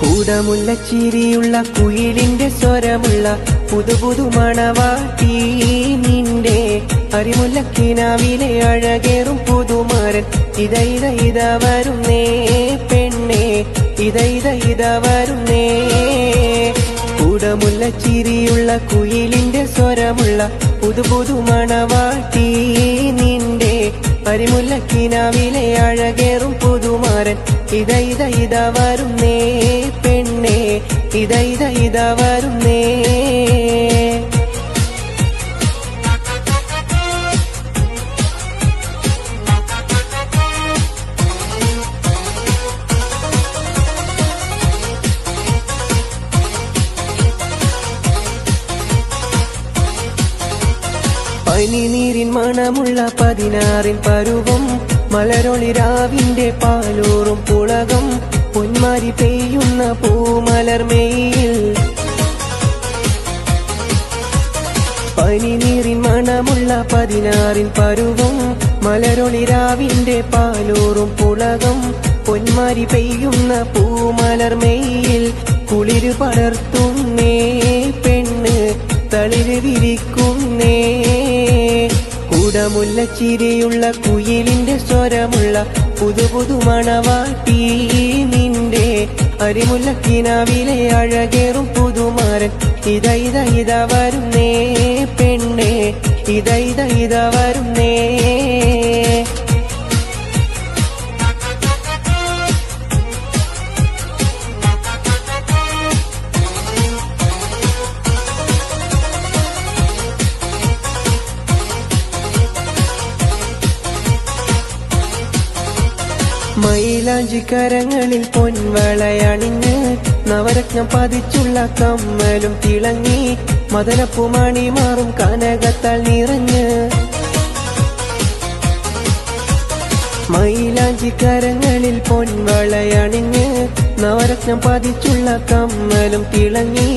കൂടമുള്ള ചിരിയുള്ള കുയിലിന്റെ സ്വരമുള്ള പുതുപുതു മണവാട്ടി നിന്റെ അരിമുല്ലക്കിനാവിലെ അഴകേറും പുതുമാരൻ ഇത വരുന്നേ പെണ്ണേ ഇത വരുന്നേ. കൂടമുള്ള ചിരിയുള്ള കുയിലിന്റെ സ്വരമുള്ള പുതുപുതു മണവാട്ടി നിന്റെ അരിമുല്ലക്കിനാവിലെ അഴകേറും പുതുമാരൻ ഇത വരുന്നേ പെണ്ണേ ഇത വരുന്നേ. പനിനീരിൻ മണമുള്ള 16 പരുവം മലരൊളിരാവിന്റെ പാലൂറും പുളകം പൊന്മാരി പെയ്യുന്ന പൂമലർമേയിൽ. പനിനീരിൻ മണമുള്ള 16 പരുവം മലരൊളിരാവിന്റെ പാലൂറും പുളകം പൊന്മാരി പെയ്യുന്ന പൂമലർമേയിൽ. കുളിരു പടർത്തുന്നേ പെണ്ണ് തളിര് വിരിക്കുന്നേ. കൂടമുല്ല ചിരിയുള്ള കുയിലിന്റെ സ്വരമുള്ള പുതുപുതു മണവാട്ടി നിന്റെ അരിമുല്ലക്കിനാവിലെ അഴകേറും പുതുമാരൻ ഇത വരുന്നേ പെണ്ണേ ഇത വരുന്നേ. മൈലാഞ്ചിക്കരങ്ങളിൽ പൊൻവളയണിഞ്ഞ് നവരത്നം പതിച്ചുള്ള കമ്മലും തിളങ്ങി മദനപ്പുമണി മാറും കനകത്താൽ നിറഞ്ഞ്. മൈലാഞ്ചിക്കരങ്ങളിൽ പൊൻവളയണിഞ്ഞ് നവരത്നം പതിച്ചുള്ള കമ്മലും തിളങ്ങി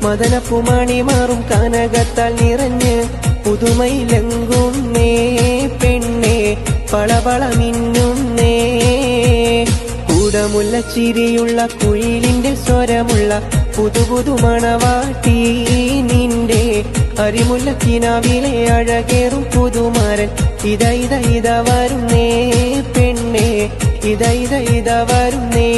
മദനപ്പുമണി മാറും കനകത്താൽ നിറഞ്ഞ്. പുതുമയിലെങ്കുന്നേ പെണ്ണേ പളപള മിന്നുന്നേ. കൂടമുല്ല ചിരിയുള്ള കുയിലിന്റെ സ്വരമുള്ള പുതുപുതു മണവാട്ടി നിന്റെ അരിമുല്ലക്കിനാവിലെ അഴകേറും പുതുമാരൻ ഇത വരുന്നേ പെണ്ണേ ഇത വരുന്നേ.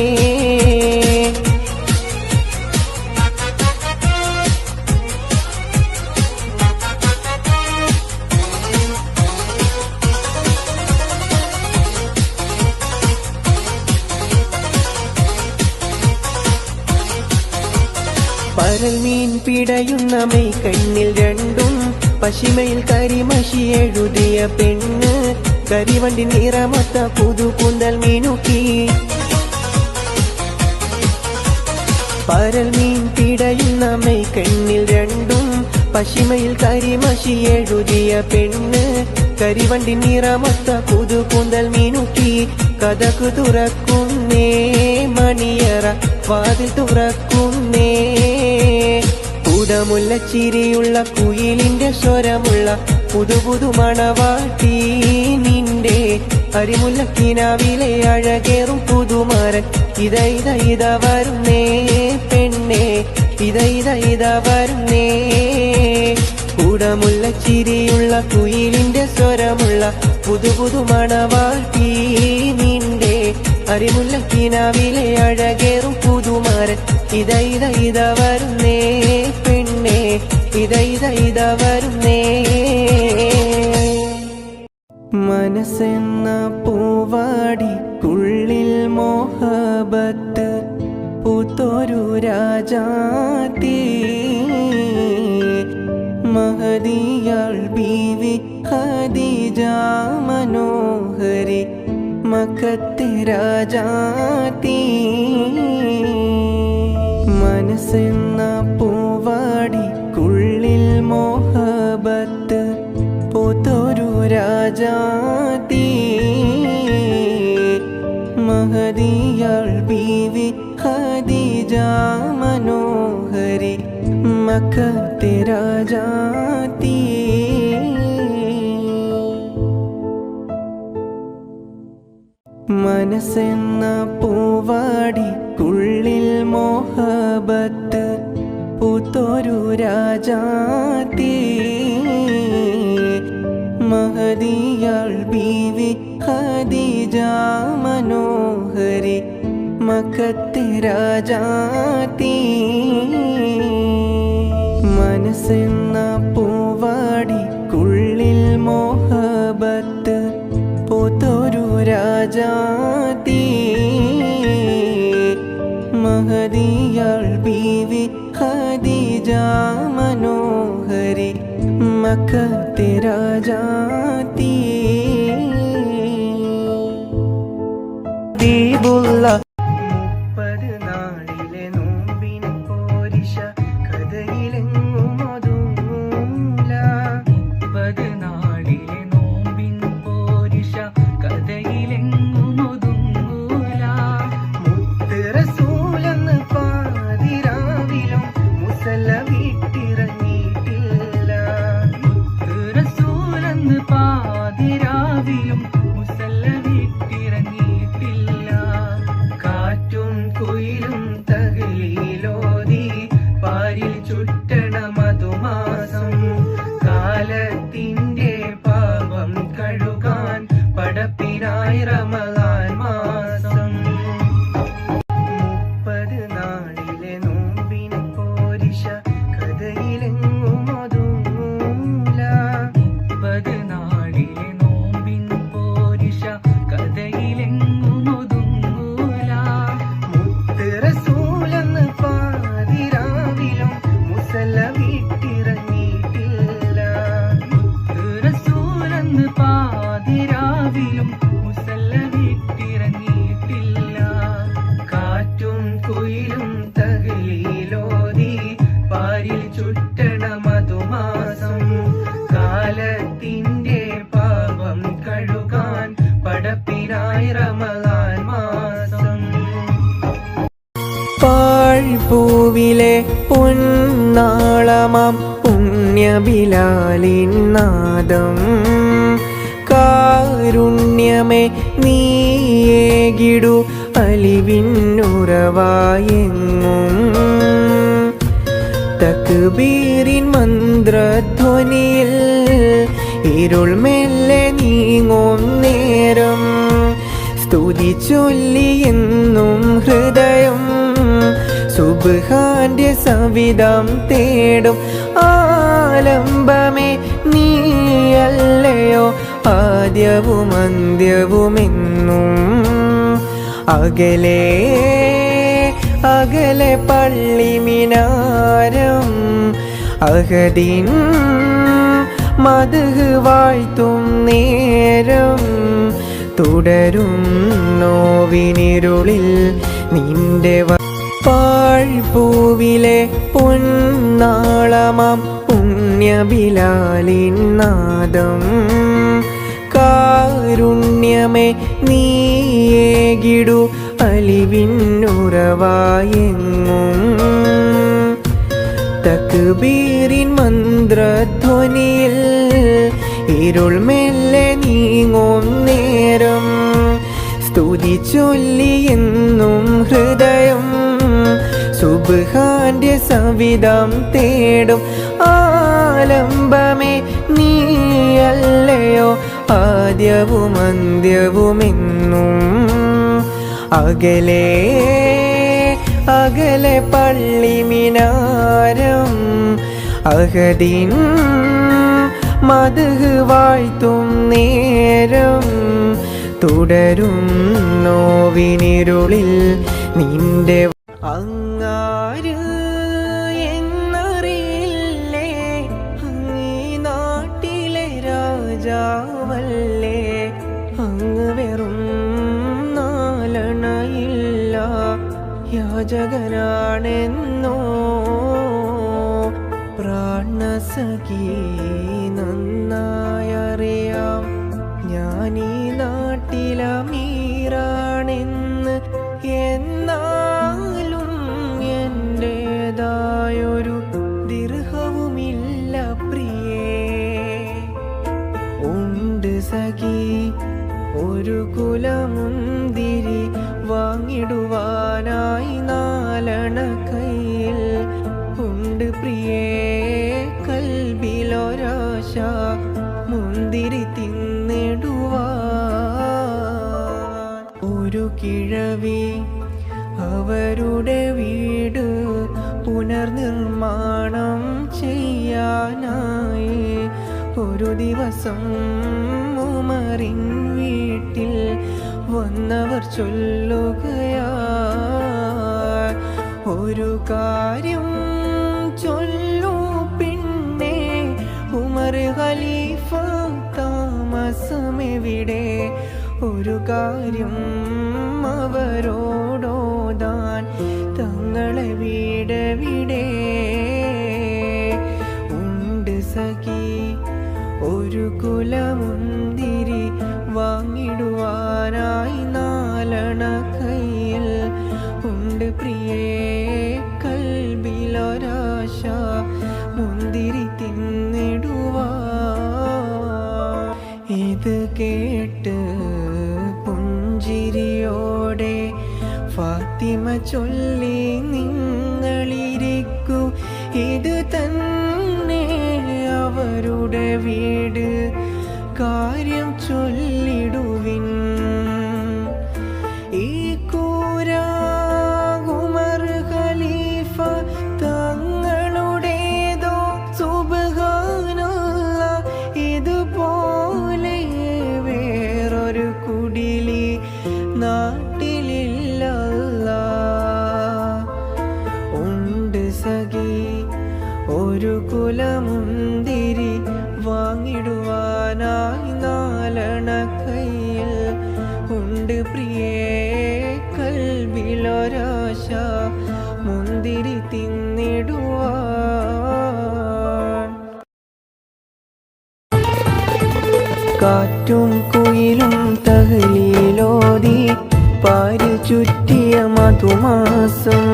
പരൽ മീൻ പിടയുന്ന മെയ്ക്കണ്ണിൽ രണ്ടും പശിമയിൽ കരിമഷി എഴുതിയ പെണ്ണ് കരിവണ്ടി നിറമൊത്ത പുതുകുന്തൽ മീനുക്കി. പരൽ മീൻ പിടയുന്ന മെയ്ക്കണ്ണിൽ രണ്ടും പശിമയിൽ കരിമഷി എഴുതിയ പെണ്ണ് കരിവണ്ടി നിറമൊത്ത പുതുകുന്തൽ മീനുക്കി. കഥകു തുറക്കുന്നേ മണിയറ വാതിൽ തുറക്കുന്നേ. കൂടമുല്ല ചിരിയുള്ള കുയിലിന്റെ സ്വരമുള്ള പുതുപുതു മണവാട്ടി നിന്റെ അരിമുല്ലക്കിനാവിലെ അഴകേറും പുതുമാരൻ ഇത വരുന്നേ പെണ്ണേ ഇത വരുന്നേ. കൂടമുല്ല ചിരിയുള്ള കുയിലിന്റെ സ്വരമുള്ള പുതുപുതു മണവാട്ടി നിന്റെ അരിമുല്ലക്കിനാവിലെ അഴകേറും പുതുമാരൻ ഇത വരുന്നേ പെണ്ണേ ഇത വരുന്നേ. മനസ്സെന്ന പൂവാടിക്കുള്ളിൽ മോഹബത്ത് പൂത്തൊരു രാജാത്തി മഹദിയാൾ ബീവി ഖദീജ മനോഹരി മക്കത്തെ രാജാത്തി. മനസ്സെന്ന പൂവാടിക്കുള്ളിൽ മോഹബത്ത് പൂത്തൊരു രാജാത്തി മഹദിയാൾ ബീവി ഖദീജ മനോഹരി മക്കത്തെ രാജാത്തി. മനസ്സെന്ന പൂവാടിക്കുള്ളിൽ മോഹബത്ത് പൂത്തൊരു രാജാത്തി മഹദിയാൾ ബീവി ഖദീജ മനോഹരി മക്കത്തെ രാജാത്തി മനസ്സെന്ന പൂവാടിക്കുള്ളിൽ മോഹബത്ത് പൂത്തൊരു രാജാത്തി മഹദിയാൾ ബീവി ഖദീജ മനോഹരി മക്കത്തെ രാജാത്തി ഹബീബുള്ള 30 നാളിലെ നോമ്പിൻ പോരിശ കഥയിലെങ്ങും ഒതുങ്ങൂല 30 നാളിലെ നോമ്പിൻ പോരിശ കഥയിലെങ്ങും ഒതുങ്ങൂല മുത്ത് റസൂലെന്ന് പാതിരാവിലും മുസല്ല വിട്ടിറങ്ങിയിട്ടില്ല മുത്ത് റസൂലെന്ന് പാതിരാവിലും മുസല്ല വിട്ടിറങ്ങിയിട്ടില്ല കാറ്റും കുയിലും തകലിലോതി പാരിൽ ചുറ്റണ മധുമാസം കാലത്തിന്റെ പാപം കഴുകാൻ പടപ്പിനായി റമളാൻ മാസം 30 നാളിലെ നോമ്പിൻ പോരിശ കഥയിലെങ്ങും ഒതുങ്ങൂല 30 നാളിലെ നോമ്പിൻ പോരിശ കഥയിലെങ്ങും ഒതുങ്ങൂല മുത്ത് റസൂലെന്ന് പാതിരാവിലും മുസല്ല വിട്ടിറങ്ങിയിട്ടില്ല മുത്ത് റസൂലെന്ന് പാതിരാവിലും മുസല്ല വിട്ടിറങ്ങിയിട്ടില്ല കാറ്റും കുയിലും തകലിലോതി പാരിൽ ചുറ്റണ മധുമാസം കാലത്തിന്റെ പാപം കഴുകാൻ പടപ്പിനായി റമളാൻ മാസം പാഴ്പൂവിലെ പൊന്നാളമാം പുണ്യബിലാലിൻ നാദം കാരുണ്യമേ നീയേകിടു അലിവിന്നുറവായെങ്ങും തക്ബീറിൻ മന്ത്രധ്വനിയിൽ ഇരുൾ മെല്ലെ നീങ്ങും നേരം സ്തുതി ചൊല്ലിയെന്നും ഹൃദയം സുബ്ഹാന്റെ സവിധം തേടും ആലംബമേ നീയല്ലയോ ആദ്യവും അന്ത്യവുമെന്നും അകലെ അകലെ പള്ളി മിനാരം അഹദിൻ മദ്ഹ് വാഴ്ത്തും നേരം തുടരും നോവിനിരുളിൽ നിന്റെ പാഴ്പൂവിലെ പൊന്നാളമാം പുണ്യബിലാലിൻ നാദം കാരുണ്യമേ നീയേകിടു അലിവിന്നുറവായെങ്ങും തക്ബീറിൻ മന്ത്രധ്വനിയിൽ ഇരുൾ മെല്ലെ നീങ്ങും നേരം സ്തുതി ചൊല്ലിയെന്നും ഹൃദയം സുബ്ഹാന്റെ സവിധം തേടും ആലംബമേ നീയല്ലയോ ആദ്യവും അന്ത്യവുമെന്നും അകലെ അകലെ പള്ളി മിനാരം അഹദിൻ മദ്ഹ് വാഴ്ത്തും നേരം തുടരും നോവിനിരുളിൽ നിന്റെ അങ്ങാര് എന്നറിയില്ലേ അങ്ങീ നാട്ടിലെ രാജാവല്ലേ അങ്ങ് വെറും നാലണയില്ല യാചകനാണെന്നോ പ്രാണസഖി നന്നായറിയാം ഞാനീ നാട്ടിലമീറാണെന്ന് എന്നാലും എൻ്റെതായൊരു ദിർഹവുമില്ല പ്രിയേ ഉണ്ട് സഖി ഒരു കുലമുന്തിരി വാങ്ങിടുവാനായി നാലണ കിഴവി അവരുടെ വീട് പുനർനിർമ്മാണം ചെയ്യാനായി ഒരു ദിവസം ഉമറിൻ വീട്ടിൽ വന്നവർ ചൊല്ലുകയാ ഒരു കാര്യം ചൊല്ലു പിന്നെ ഉമർ ഖലീഫ താമസമെവിടെ ഒരു കാര്യം അവരോടോതാൻ തങ്ങളെ വീടെവിടെ ഉണ്ട് സഖി ഒരു കുലമുന്തിരി വാങ്ങിടുവാനായി 4 കയ്യിൽ ഉണ്ട് പ്രിയേ കൽബിലൊരാശ മുന്തിരി തിന്നിടുവാ ഇത് കേട്ട് പുഞ്ചിരിയോടെ ഫാത്തിമ ചൊല്ലി നിങ്ങളിരിക്കൂ ഇത് തന്നെ അവരുടെ വീട് കാര്യം ചൊല്ലിടുവിൻ ഈ കൂര ഉമർ ഖലീഫ തങ്ങളുടേതോ സുബ്ഹാനല്ലാഹ് ഇതുപോലെ വേറൊരു കുടിലി നാട്ടിലില്ല ഉണ്ട് സഖി ഒരു കുലമുന്തിരി വാങ്ങിടുവാനായി 4 കയ്യിൽ ഉണ്ട് പ്രിയേ കൽബിലൊരാശ മുന്തിരി തിന്നിടുവാൻ കാറ്റും കുയിലും തഹ്ലീലോതി പാരി ചുറ്റിയ മധുമാസം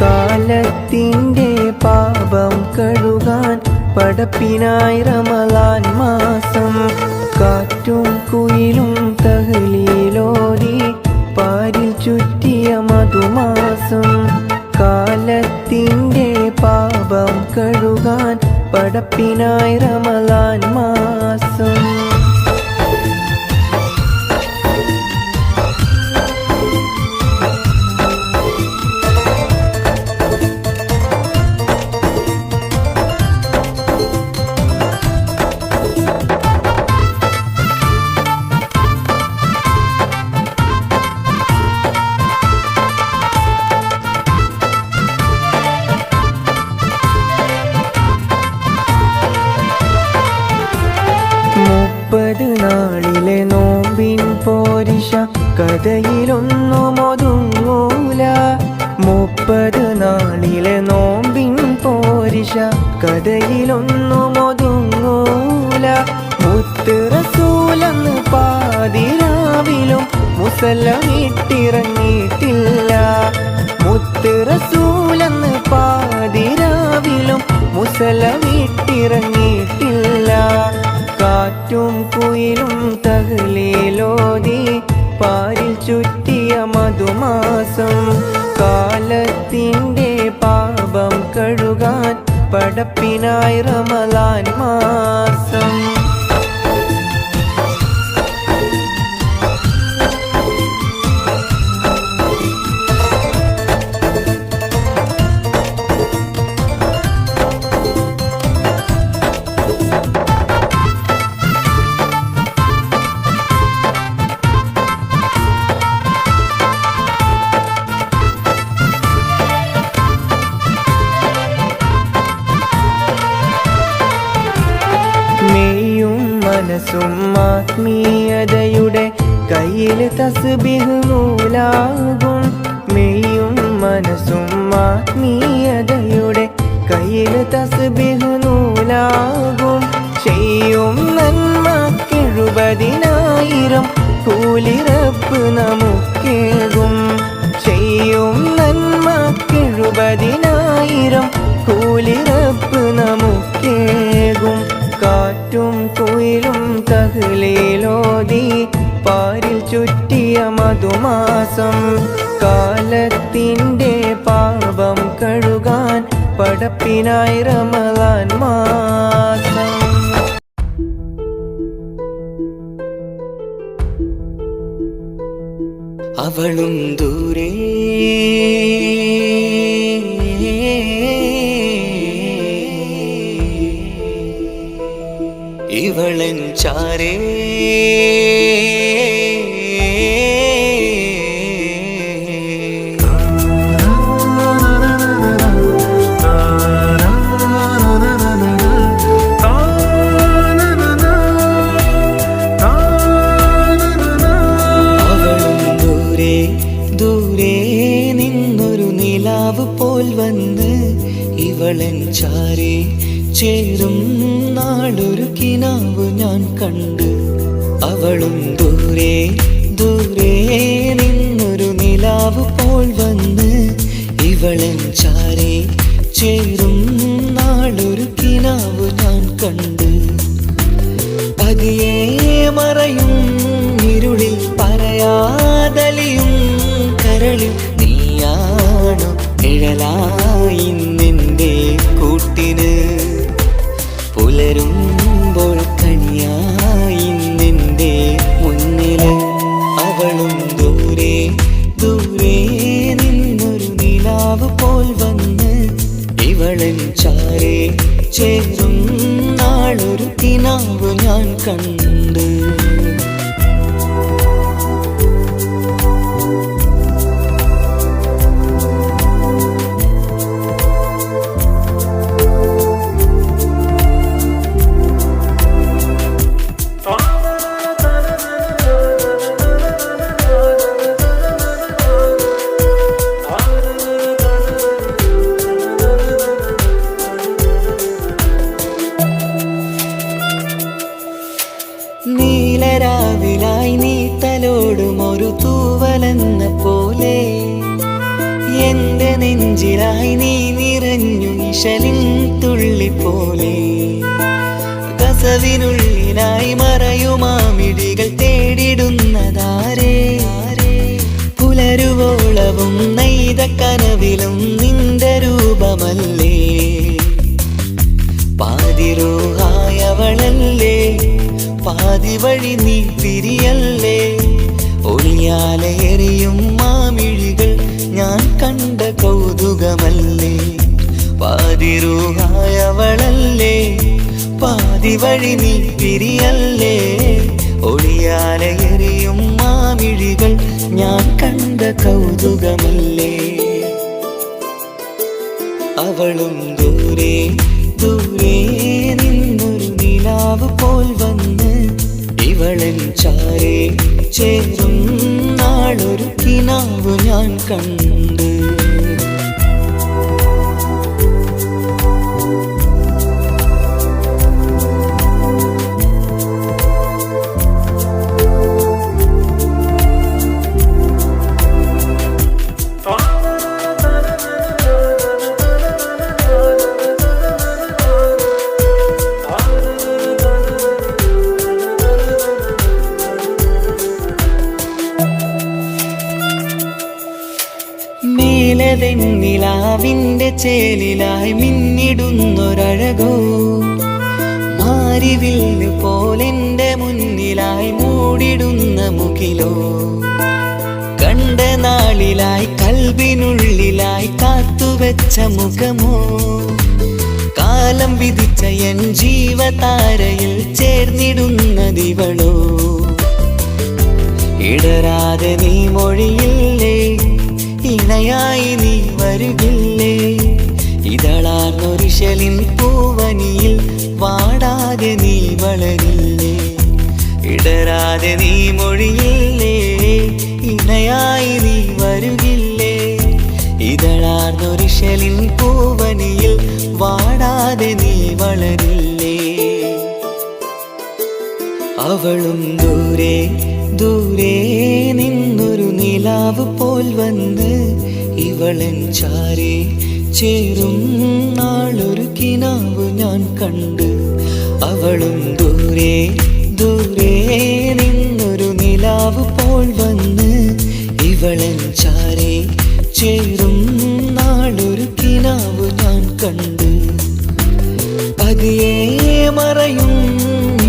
കാലത്തിൻ്റെ പാപം കഴുകാൻ പടപ്പിനായി റമളാൻ മാസം കാറ്റും കുയിലും തഹ്ലീലോതി പാരിൽ ചുറ്റിയ മധുമാസം കാലത്തിൻ്റെ പാപം കഴുകാൻ പടപ്പിനായി റമളാൻ മാസം നാളിലെ നോമ്പിൻ പോരിശ കഥയിലൊന്നും ഒതുങ്ങൂല 30 നാളിലെ നോമ്പിൻ പോരിശ കഥയിലൊന്നും ഒതുങ്ങൂല മുത്ത് റസൂലെന്ന് പാതിരാവിലും മുസല്ലമിട്ടിറങ്ങിയിട്ടില്ല മുത്ത് റസൂലെന്ന് പാതിരാവിലും മുസല്ലമിട്ടിറങ്ങിയിട്ടില്ല കാറ്റും കുയിലും തഹ്ലീലോതി പാരിൽ ചുറ്റിയ മധുമാസം കാലത്തിൻ്റെ പാപം കഴുകാൻ പടപ്പിനായി റമളാൻ മാസം മനസ്സും ആത്മീയതയുടെ കയ്യിൽ തസ്ബീഹ് നൂലാകും മെയ്യും മനസ്സും ആത്മീയതയുടെ കയ്യിൽ തസ്ബീഹ് നൂലാകും ചെയ്യും നന്മക്കെഴുപതിനായിരം കൂലി റബ്ബ് നമുക്കേകും ചെയ്യും നന്മക്കെഴുപതിനായിരം കൂലി റബ്ബ് നമുക്കേകും കാറ്റും കുയിലും തഹ്ലീലോതി പാരിൽ ചുറ്റിയ മധുമാസം കാലത്തിൻ്റെ പാപം കഴുകാൻ പടപ്പിനായി റമളാൻ മാസം അവളും ദൂരെ ഇവളൻ ചാരേ ദൂരെ നിന്നൊരു നിലാവ് പോൽ വന്ന് ഇവളൻ ചാരേ ചേരും നാളൊരു കിനാവ് ഞാൻ കണ്ട്. അവളും ദൂരെ ദൂരെ നിന്നൊരു നിലാവ് പോൽ വന്ന് ഇവളൻ ചാരേ ചേരും നാളൊരു കിനാവ് ഞാൻ കണ്ട്. പതിയെ മറയും ഇരുളിൽ പറയാതലിയും കരളിൽ നീയാണു നിഴലായി നിന്റെ കൂട്ടിന്. പുലരുമ്പോൾ കണിയായി നിന്റെ മുന്നില്. അവളും ദൂരെ ദൂരെ നിന്നൊരു നിലാവ് പോൽ വന്ന് ഇവളൻ ചാരേ ചേരും നാളൊരു കിനാവ് ഞാൻ കണ്ട്. നീലരാവിലായി നീ തലോടും ഒരു തൂവലെന്ന പോലെ എന്റെ നെഞ്ചിലായി നീ നിറഞ്ഞു നിശലിൻ തുള്ളി പോലെ. കസവിനുള്ളിലായി മറയുമാമിടികൾ തേടിടുന്നതാരേ. പുലരുവോളവും നെയ്ത കനവിലും നിന്റെ രൂപമല്ലേ. പാതിരൂഹായവളല്ലേ പാതി വഴി നീ തിരിയല്ലേ. ഒളിയാലെറിയും മാമിഴികൾ ഞാൻ കണ്ട കൗതുകമല്ലേ. പാതിരൂഹായവളല്ലേ പാതി വഴി നീ തിരിയല്ലേ. ഒളിയാലെറിയും മാമിഴികൾ ഞാൻ കണ്ട കൗതുകമല്ലേ. അവളും ദൂരെ ദൂരെ നിന്നൊരു നിലാവ് പോൽ വന്ന് ഇവളൻ ചാരേ ചേരും നാളൊരു കിനാവ് ഞാൻ കണ്ട്. നിലാവിന്റെ ചേലിലായി മിന്നിടുന്നൊരഴകോ മാരിവില്ല് പോലെന്റെ മുന്നിലായി മൂടിടുന്ന മുകിലോ. കണ്ട നാളിലായി കൽബിനുള്ളിലായി കാത്തുവെച്ച മുഖമോ. കാലം വിധിച്ച എൻ ജീവതാരയിൽ ചേർന്നിടുന്നതിവളോ. ഇടരാതെ നീ മൊഴിയില്ലേ ഇണയായി നീ വരുകില്ലേ. ഇതളാർന്നൊരിശലിൻ പൂവനിയിൽ വാടാതെ നീ വളരില്ലേ. ഇടരാതെ നീ മൊഴിയില്ലേ ഇണയായി നീ വരുകില്ലേ. ഇതളാർന്നൊരിശലിൻ പൂവനിയിൽ വാടാതെ നീ വളരില്ലേ. അവളും ദൂരെ ദൂരെ നിന്നൊരു നിലാവ് പോൽ വന്ന് ഇവളൻ ചാരേ ചേരും നാളൊരു കിനാവ് ഞാൻ കണ്ട്. അവളും ദൂരെ ദൂരെ നിന്നൊരു നിലാവ് പോൽ വന്ന് ഇവളൻ ചാരേ ചേരും നാളൊരു കിനാവ് ഞാൻ കണ്ട്. പതിയെ മറയും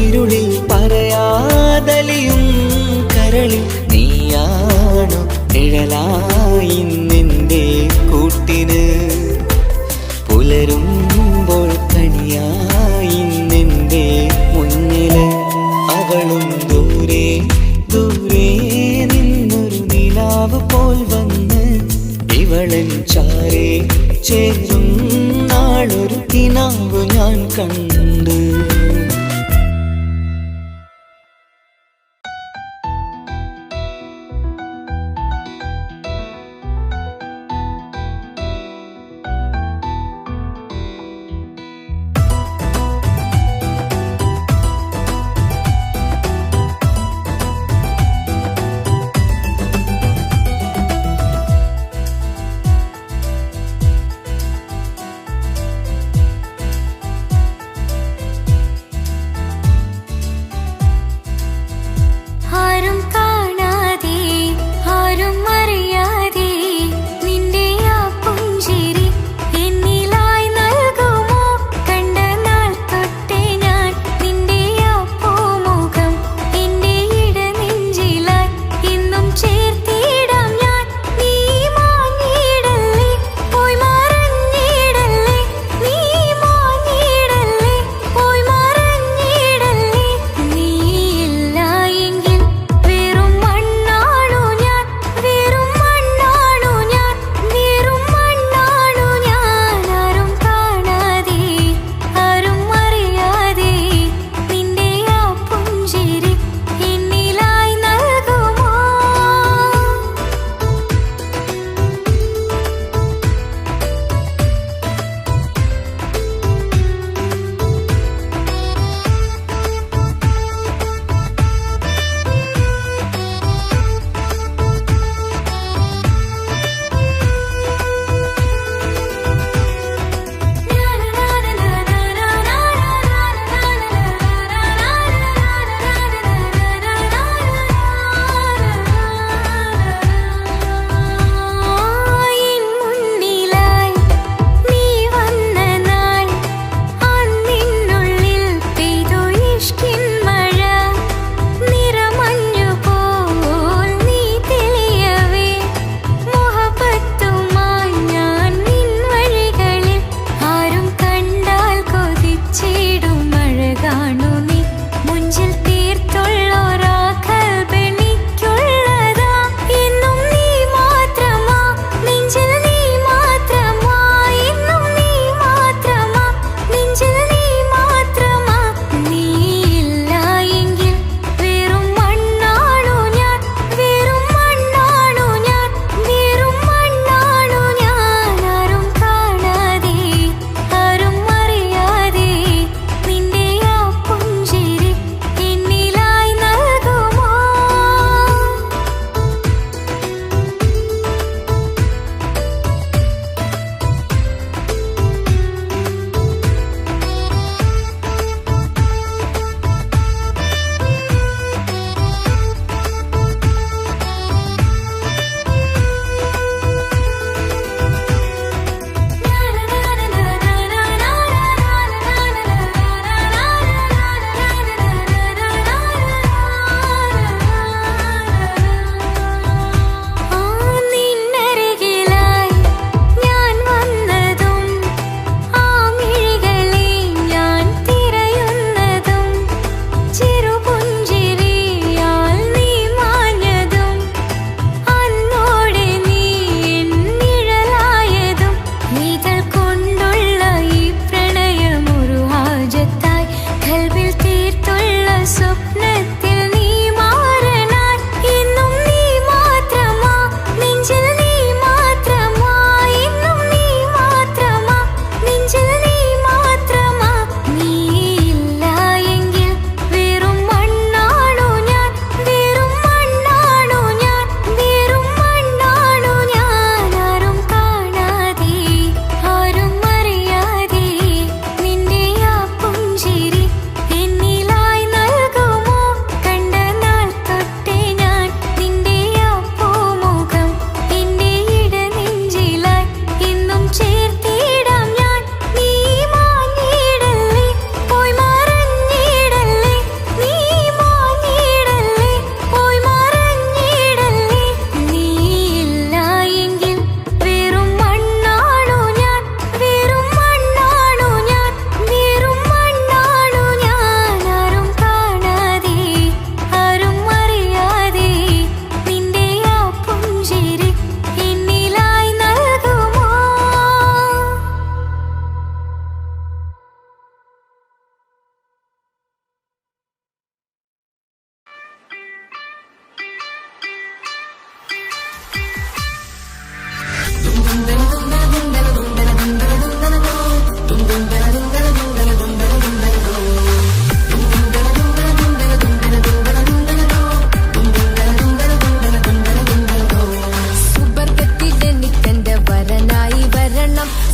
ഇരുളിൽ പറയാതലിയും കരളിൽ നീയാണു നിഴലായി നിന്റെ കൂട്ടിന് പുലരുമ്പോൾ കണിയായി നിന്റെ മുന്നില് അവളും ദൂരെ ദൂരെ നിന്നൊരു നിലാവ് പോൽ വന്ന് ഇവളൻ ചാരേ ചേരും നാളൊരു കിനാവ് ഞാൻ കണ്ട്.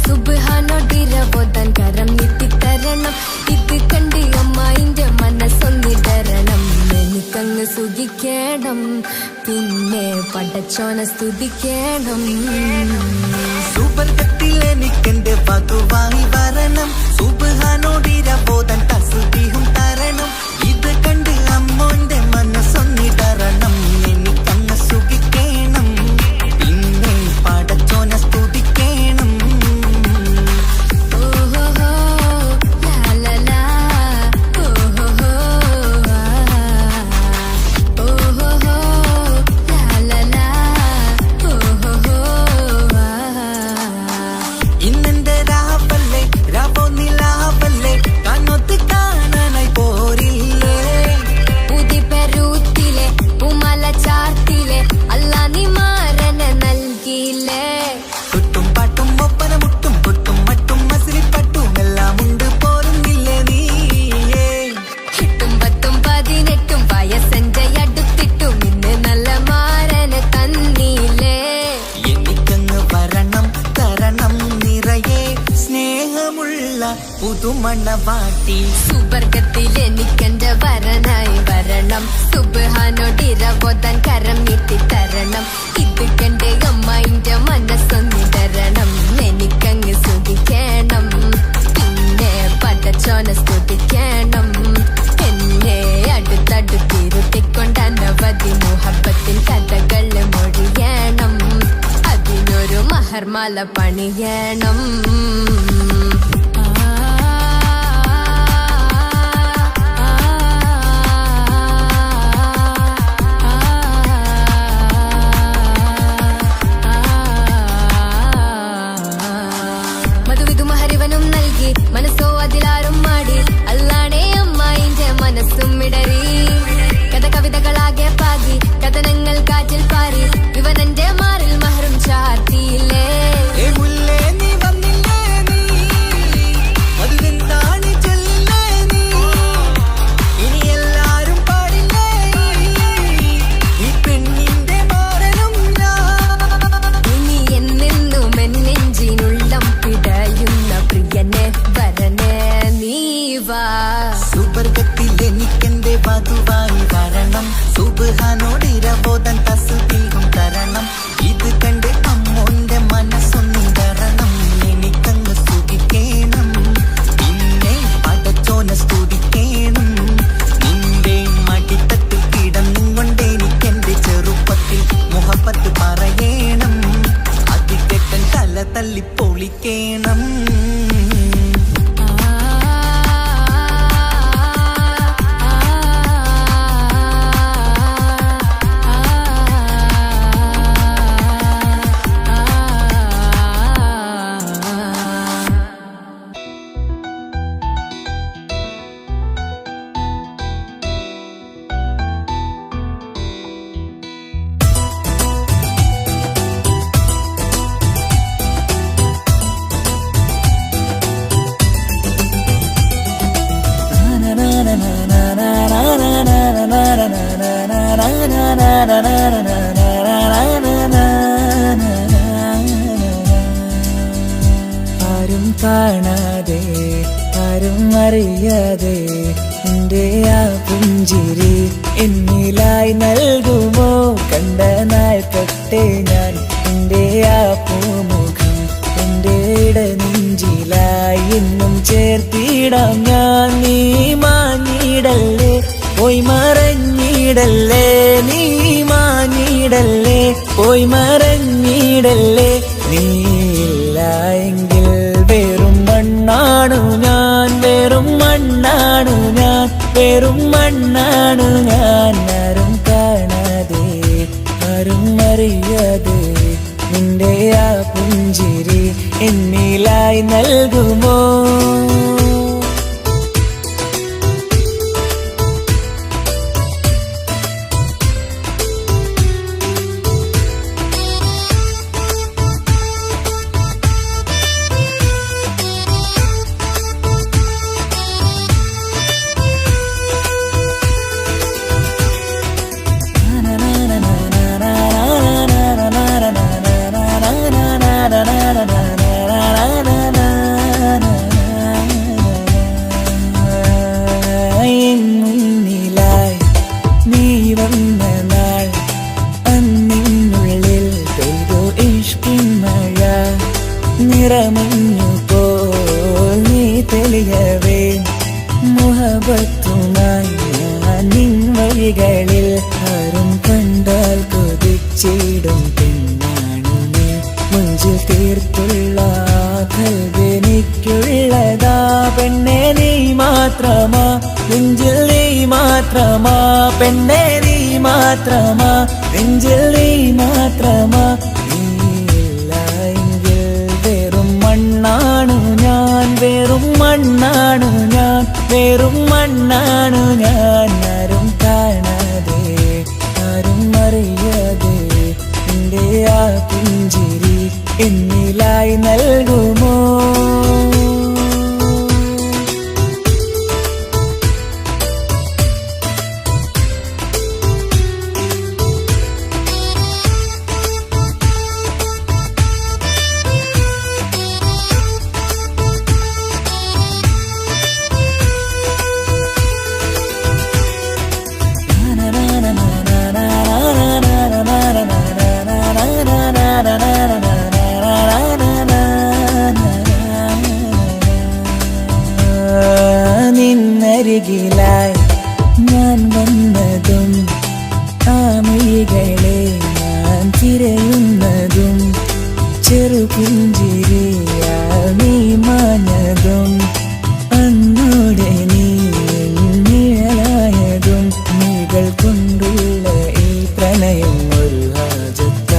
സുബ്ഹാനോടിരവോദൻ കരം നീട്ടിത്തരണം. ഇത് കണ്ട് അമ്മായിന്റെ മനസ്സൊന്നിടരണം. എനിക്കങ്ങ് സുഖിക്കണം, പിന്നെ പടച്ചോനെ സ്തുതിക്കണം. സുബർഗത്തിൽ എനിക്കെന്റെ വധുവായി വരണം. സുബ്ഹാനോടിരവോദൻ തസ്ബീഹും തരണം. ഇത് കണ്ട് അമ്മോന്റെ മനസ്സൊന്നിടരണം. എനിക്കങ്ങ് സുഖിക്കണം, പിന്നെ പടച്ചോനെ സ്തുതിക്കണം. ഓഹോഹോ ലാലലാ ഓഹോഹോ ഓഹോഹോ ലാലലാ ഓഹോഹോ. ഇന്നെന്റെ രാവല്ലേ രാവോ നിലാവല്ലേ കണ്ണൊത്ത് കാണാനായി പോരില്ലേ. പുതിപ്പെരൂത്തിലെ ഉമല ചാർത്തിലെ അല്ലാ നീ മാരനെ നൽകിയില്ലേ. കുട്ടും പാട്ടും ഒപ്പന മുട്ടും പൊട്ടും മട്ടും മസിലിപ്പട്ടും എല്ലാം ഉണ്ട് പോരുന്നില്ലേ നീയേ. 8ഉം 10ഉം 18ഉം വയസ്സെന്റെ അടുത്തിട്ടും ഇന്ന് നല്ല മാരനെ തന്നീലേ. എനിക്കങ്ങ് വരണം തരണം നിറയെ സ്നേഹമുള്ള പുതുമണവാട്ടി. സുബർഗത്തിൽ എനിക്കെന്റെ വരനായി വരണം. സുബ്ഹാനോടിരവോദൻ കരം നീട്ടിത്തരണം. ഇത് കണ്ട് അമ്മായിന്റെ മനസ്സൊന്നിടരണം. എനിക്കങ്ങ് സുഖിക്കണം, പിന്നെ പടച്ചോനെ സ്തുതിക്കണം. എന്നെ അടുത്തടുത്തിരുത്തിക്കൊണ്ട് അനവധി മുഹബത്തിൻ കഥകൾ മൊഴിയണം. അതിനൊരു മഹർമാല പണിയണം. മധുവിധു മഹരിവനും നൽകി മനസ്സോ അതിലാരും മാടി. അല്ലാണേ അമ്മായിന്റെ മനസ്സും ഇടറി. കഥ കവിതകളാകെ പാകി കഥനങ്ങൾ കാറ്റിൽ പാറി. ഇവനെന്റെ മാറിൽ മഹറും ചാർത്തിയില്ലേ. ഏ മുല്ലേ നീ വന്നില്ലേ നീ, മധുവെന്താണ് ചൊല്ലേ നീ. ഇനി എല്ലാരും പാടില്ലേ ഈ പെണ്ണിന്റെ മാറനും ഞാൻ. ഇനി എന്നെന്നും എന്നെഞ്ചിനുള്ളം പിടയുന്ന പ്രിയനെ വരനെ നീ വാ. സുബർഗത്തിൽ എനിക്കെന്റെ വധുവായി വരണം. സുബ്ഹാനോടിരവോദൻ തസ്ബീഹും തരണം. ഇത് കണ്ട് അമ്മോന്റെ മനസ്സൊന്നിടരണം. എനിക്കങ്ങ് സുഖിക്കണം, പിന്നെ പടച്ചോനെ സ്തുതിക്കണം. നിന്റെ മടിത്തട്ടിൽ കിടന്നുകൊണ്ട് എനിക്കെന്റെ ചെറുപ്പത്തിൽ മുഹബത്ത് പറയണം. അതികെട്ടൻ തല തല്ലി പൊളിക്കണം. ആരും കാണാതെ ആരും അറിയാതെ എന്റെ ആ പുഞ്ചിരി എന്നിലായി നൽകുമോ. കണ്ട നാൾക്കട്ടെ ഞാൻ എന്റെ ആ പൂമുഖം എന്റെ ഇടനെഞ്ചിലായി എന്നും ചേർത്തിടാം ഞാൻ. നീ മാഞ്ഞിടല്ലേ പോയി മറഞ്ഞിടല്ലേ, നീ മാഞ്ഞിടല്ലേ പോയി മറഞ്ഞിടല്ലേ. നീ ഇല്ല എങ്കിൽ വെറും മണ്ണാണു ഞാൻ, വെറും മണ്ണാണു ഞാൻ, വെറും മണ്ണാണു ഞാൻ. ആരും കാണാതെ ആരും അറിയാതെ നിന്റെ ആ പുഞ്ചിരി എന്നിലായി നൽകുമോ. നിറമഞ്ഞു പോൽ നീ തെളിയവേ മുഹബത്തുമായി ഞാൻ നിൻ വഴികളിൽ ആരും കണ്ടാൽ കൊതിച്ചിടും പെണ്ണാണു നീ മുഞ്ചിൽ തീർത്തുള്ള കൽവെനിക്കുള്ളതാ പെണ്ണെ നീ മാത്രമാ നെഞ്ചിൽ നീ മാത്രമാ പെണ്ണെ നീ മാത്രമാ നെഞ്ചിൽ നീ മാത്രമാ നീയില്ല എങ്കിൽ വെറും മണ്ണാണു ഞാൻ വെറും മണ്ണാണു ഞാൻ വെറും മണ്ണാണു ഞാൻ ആരും കാണാതെ ആരും അറിയാതെ എന്റെ ആ പുഞ്ചിരി എന്നിലായി നൽകുമോ നിന്നരികിലായി ഞാൻ വന്നതും ആമികളെ ഞാൻ തിരയുന്നതും ചെറുപുഞ്ചിരിയാൽ നീ മാഞ്ഞതും അന്നോടെ നീ നിഴലായതും നീകൾ കൊണ്ടുള്ള ഈ പ്രണയം ഒരു ഹാജത്ത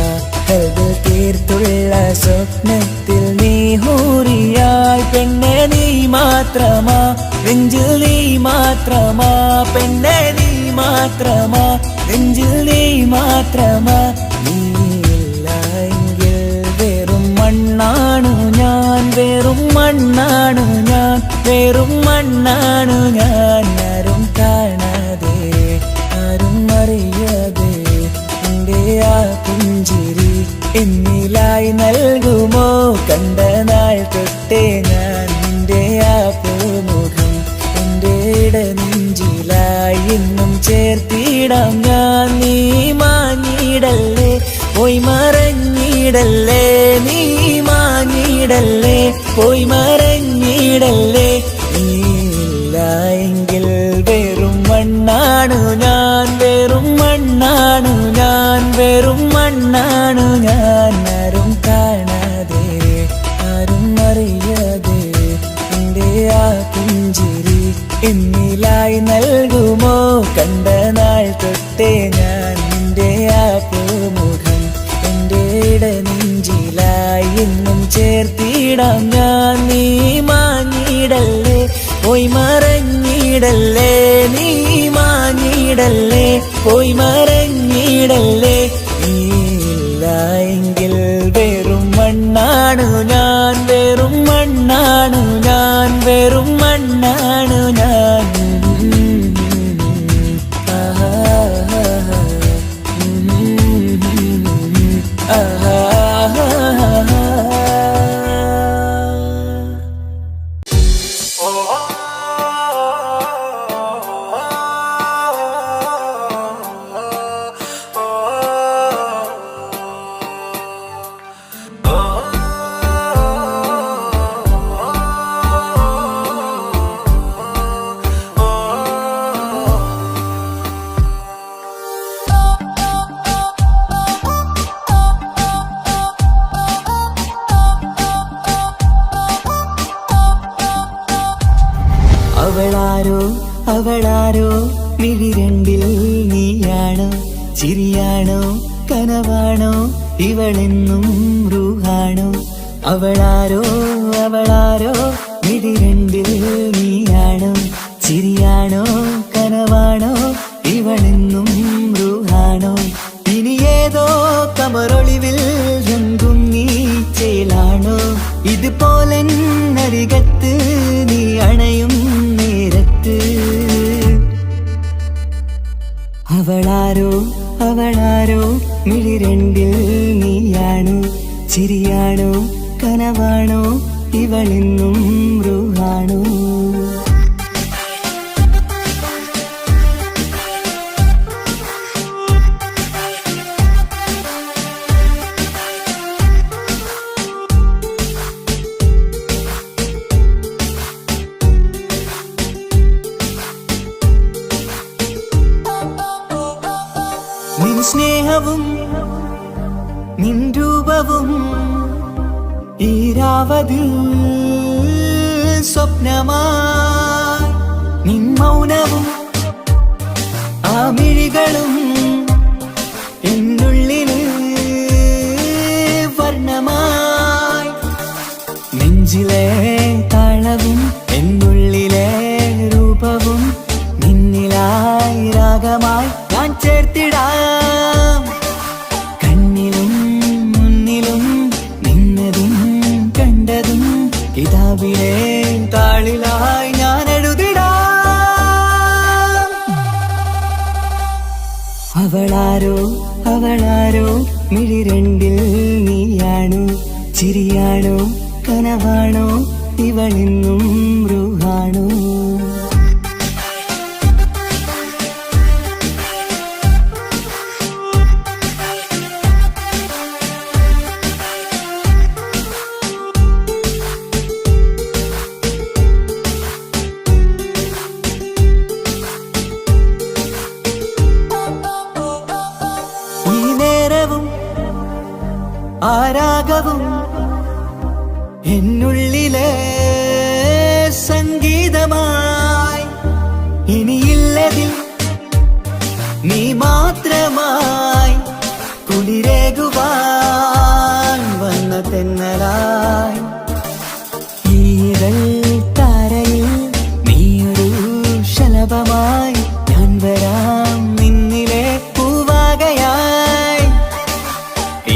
കൽവിൽ തീർത്തുള്ള സ്വപ്നത്തിൽ നീ ഹൂറിയായി പെണ്ണെ നീ മാത്രമാ നെഞ്ചിൽ നീ മാത്രമാ പെണ്ണെ നീ മാത്രമാ നെഞ്ചിൽ നീ മാത്രമാ നീയില്ല എങ്കിൽ വെറും മണ്ണാണു ഞാൻ വെറും മണ്ണാണു ഞാൻ വെറും മണ്ണാണു ഞാൻ ആരും കാണാതെ ആരും അറിയാതെ എന്റെ ആ പുഞ്ചിരി എന്നിലായി നൽകുമോ കണ്ട നാൾ തൊട്ടേ ഞാൻ നിന്റെ ആ പൂമുഖം എന്റെ ഇടനെഞ്ചിലായി എന്നും ചേർത്തിടാം ഞാൻ നീ മാഞ്ഞിടല്ലേ പോയി മറഞ്ഞിടല്ലേ നീ മാഞ്ഞിടല്ലേ പോയി മറഞ്ഞിടല്ലേ നീയില്ല എങ്കിൽ വെറും മണ്ണാണു ഞാൻ വെറും മണ്ണാണു ഞാൻ വെറും മണ്ണാണു ഞാൻ ആരും കാണാതെ ആരും അറിയാതെ എന്റെ ആ പുഞ്ചിരി എന്നിലായി നൽകുമോ കണ്ട നാൾ തൊട്ടേ ഞാൻ നിന്റെ ആ പൂമുഖം എന്റെ ഇടനെഞ്ചിലായി എന്നും ചേർത്തിടാം ഞാൻ നീ മാഞ്ഞിടല്ലേ പോയി മറഞ്ഞിടല്ലേ നീ മാഞ്ഞിടല്ലേ പോയി മറഞ്ഞിടല്ലേ നീയില്ല എങ്കിൽ വെറും മണ്ണാണു ഞാൻ വെറും മണ്ണാണു ഞാൻ വെറും മണ്ണാണു ഞാൻ അവളാരോ മിഴിരണ്ടിൽ നീയാണോ ചിരിയാണോ കനവാണോ ഇവളെന്നും റൂഹാണോ അവളാരോ മിഴിരണ്ടിൽ നീയാണോ ചിരിയാണോ കനവാണോ ഇവളെന്നും റൂഹാണോ ഇനി ഏതോ കമറൊളിവിൽ രംഗുങ്ങി ചേലാണോ ഇതുപോലെ നരികത്ത് നീ അണയും നേരത്ത് അവളാരോ മിഴിരണ്ടിൽ നീയാണോ ചിരിയാണോ കനവാണോ ഇവളെന്നും റൂഹാണോ സ്നേഹവും നിൻ രൂപവും ഈരാവതിൽ സ്വപ്നമായി നിൻ മൗനവും ആ മിഴികളും എന്നുള്ളിൽ വർണ്ണമായി നെഞ്ചിലെ താളവും എന്നുള്ളിലെ രൂപവും നിന്നിലായി രാഗമായി ഞാൻ ചേർത്തിടാം കണ്ണിലും മുന്നിലും നിന്നതും കണ്ടതും കിതാബിലെ താളിലായി ഞാൻ എഴുതിടാം അവളാരോ അവളാരോ മിഴി രണ്ടിൽ നീയാണോ ചിരിയാണോ കനവാണോ ഇവളെന്നും റൂഹാണോ ഈ നേരവും ആരാഗവും എന്നുള്ളിലെ സംഗീതമായി ഇനിയില്ലതിൽ നീ മാത്രമായി കുളിരേകുവാൻ വന്ന തെന്നലായി ഈരൽ താരയിൽ നീയൊരു ശലഭമായി ഞാൻ വരാം നിന്നിലെ പൂവാകയായി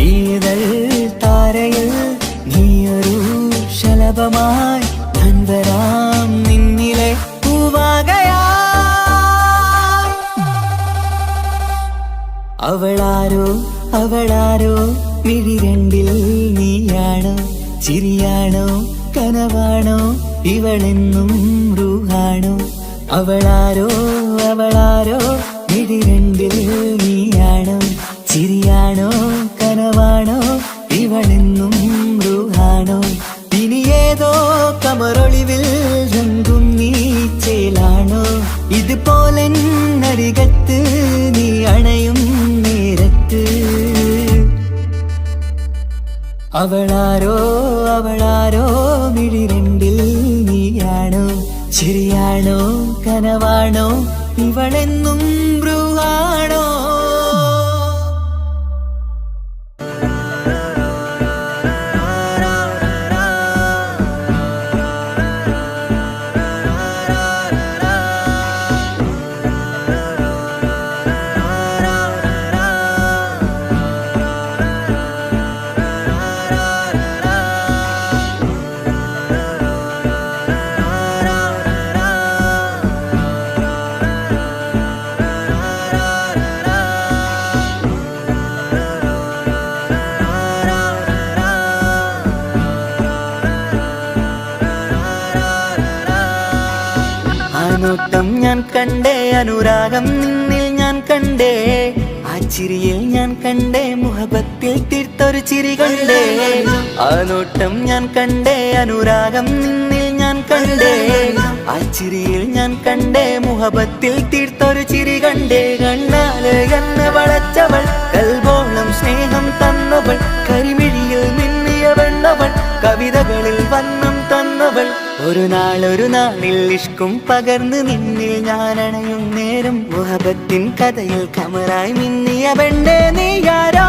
ഈരൽ താരയിൽ നീയൊരു ശലഭമായി ഞാൻ വരാം നിന്നിലെ പൂവാകയായി അവളാരോ അവളാരോ മിഴി രണ്ടിൽ നീയാണോ ചിരിയാണോ കനവാണോ ഇവളെന്നും റൂഹാണോ അവളാരോ അവളാരോ മിഴി രണ്ടിൽ നീയാണോ ചിരിയാണോ കനവാണോ ഇവളെന്നും റൂഹാണോ ഇനി ഏതോ കമറൊളിവിൽ രംഗും നീ ചേലാണോ ഇതുപോലെ നരികത്ത് നീ അണയും നേരത്ത് അവളാരോ അവളാരോ മിഴി രണ്ടിൽ നീയാണോ ശരിയാണോ കനവാണോ ഇവളെന്നും ബ്രൂഹാണോ നോട്ടം ഞാൻ കണ്ടേ അനുരാഗം നിന്നിൽ ഞാൻ കണ്ടേ ആ ചിരിയിൽ ഞാൻ കണ്ടേ മുഹബത്തിൽ തീർത്തൊരു ചിരി കണ്ടേ ആ നോട്ടം ഞാൻ കണ്ടേ അനുരാഗം നിന്നിൽ ഞാൻ കണ്ടേ ആ ചിരിയിൽ ഞാൻ കണ്ടേ മുഹബത്തിൽ തീർത്തൊരു ചിരി കണ്ടേ കണ്ണാല് എന്നെ വളച്ചവൾ കൽബോളം സ്നേഹം തന്നവൾ കരിമിഴിയിൽ മിന്നിയ വെണ്ണവൾ കവിതകളിൽ വന്നം തന്നവൾ ഒരു നാളിൽ ഇഷ്കും പകർന്ന് നിന്നിൽ ഞാൻ അണയും നേരം മുഹബത്തിൻ കഥയിൽ കമറായി മിന്നിയ പെണ്ണേ നീയാരോ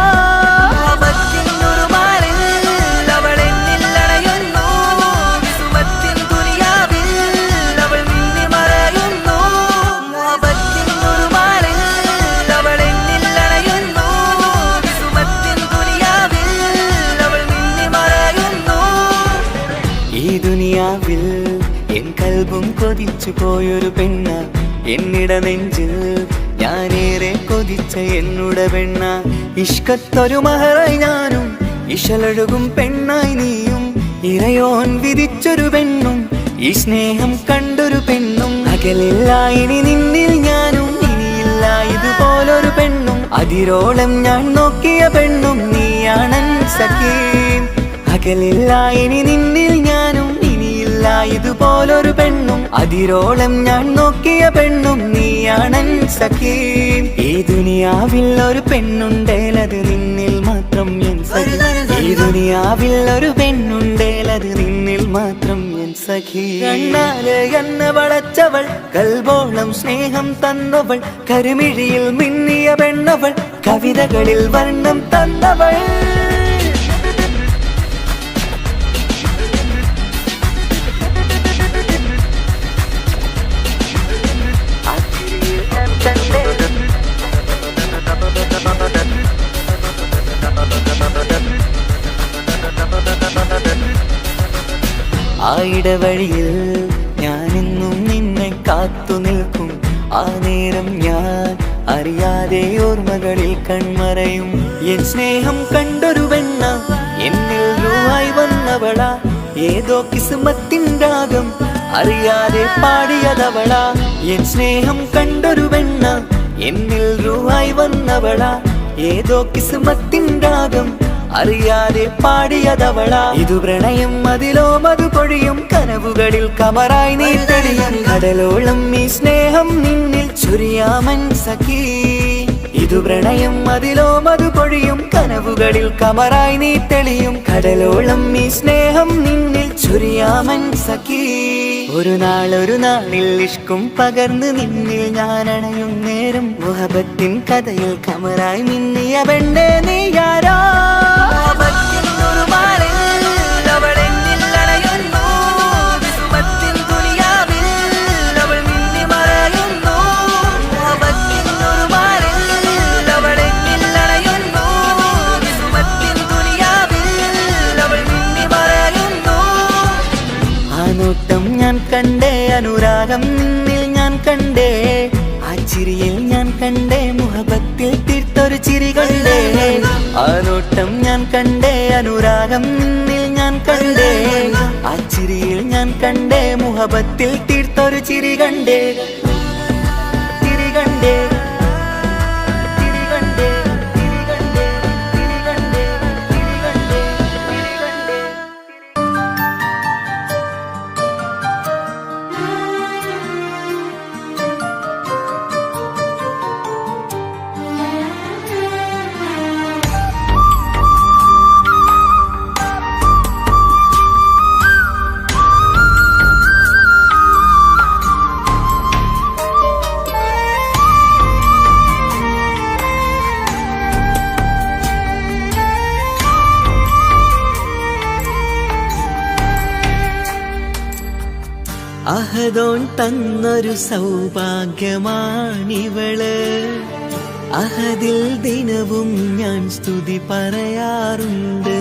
എൻ കൽബും കൊതിച്ചു പോയൊരു പെണ്ണ എന്നിട നെഞ്ചിൽ ഞാനേറെ കൊതിച്ച എന്നുട പെണ്ണ ഇഷ്കത്തൊരു മഹറായി ഞാനും ഇശലൊഴുകും പെണ്ണായി നീയും ഇറയോൻ വിധിച്ചൊരു പെണ്ണും ഈ സ്നേഹം കണ്ടൊരു പെണ്ണും അകലില്ല ഇനി നിന്നിൽ ഞാനും ഇനിയില്ല ഇതുപോലൊരു പെണ്ണും അതിരോളം ഞാൻ നോക്കിയ പെണ്ണും നീയാണൻ സഖീം അകലില്ല ഇനി നിന്നിൽ ഞാനും ഇതുപോലൊരു പെണ്ണും അതിരോളം ഞാൻ നോക്കിയ പെണ്ണും നീയാണൻ സഖി. ഈ ദുനിയാവിൽ ഒരു പെണ്ണുണ്ടേലത് നിന്നിൽ മാത്രം എൻ സഖി. ഈ ദുനിയാവിൽ ഒരു പെണ്ണുണ്ടേലത് നിന്നിൽ മാത്രം എൻ സഖി. കണ്ണാലെ എന്നെ വളച്ചവൾ, കൽബോളം സ്നേഹം തന്നവൾ, കരുമിഴിയിൽ മിന്നിയ പെണ്ണവൾ, കവിതകളിൽ വർണ്ണം തന്നവൾ. ആ ഇടവഴിയിൽ ഞാനെന്നും നിന്നെ കാത്തു നിൽക്കും. ആ നേരം ഞാൻ അറിയാതെ ഓർമ്മകളിൽ കൺമറയും. എൻ സ്നേഹം കണ്ടൊരു പെണ്ണ എന്നിൽ രൂപായി വന്നവളാ, ഏതോ കിസ്മത്തിൻ രാഗം അറിയാതെ പാടിയതവളാ. എൻ സ്നേഹം കണ്ടൊരു പെണ്ണ എന്നിൽ രൂപായി വന്നവളാ, ഏതോ കിസ്മത്തിൻ രാഗം അറിയാതെ പാടിയതവളാ. ഇതു പ്രണയം അതിലോ മധു പൊഴിയും, കനവുകളിൽ കമറായി നീ തെളിയും. കടലോളം ഈ സ്നേഹം നിന്നിൽ ചൊരിയാമൻ സഖി. ഇതു പ്രണയം അതിലോ മധു പൊഴിയും, കനവുകളിൽ കമറായി നീ തെളിയും. കടലോളം ഈ സ്നേഹം നിന്നിൽ ചൊരിയാമൻ സഖി. ഒരു നാളിൽ ഇഷ്കും പകർന്ന് നിന്നിൽ ഞാൻ അണയും നേരം, മുഹബത്തിൻ കഥയിൽ കമറായി മിന്നിയ പെണ്ണേ നീയാരോ. ഞാൻ കണ്ടേ അനുരാഗം നിന്നിൽ ഞാൻ കണ്ടേ, ആ ചിരിയിൽ ഞാൻ കണ്ടേ മുഹബത്തിൽ തീർത്തൊരു ചിരി കണ്ടേ. ആ നോട്ടം ഞാൻ കണ്ടേ അനുരാഗം നിന്നിൽ ഞാൻ കണ്ടേ, ആ ചിരിയിൽ ഞാൻ കണ്ടേ മുഹബത്തിൽ തീർത്തൊരു ചിരി കണ്ടേ. ചിരി കണ്ടേ. അഹദോൻ തന്നൊരു സൗഭാഗ്യമാണിവള്, അഹദിൽ ദിനവും ഞാൻ സ്തുതി പറയാറുണ്ട്.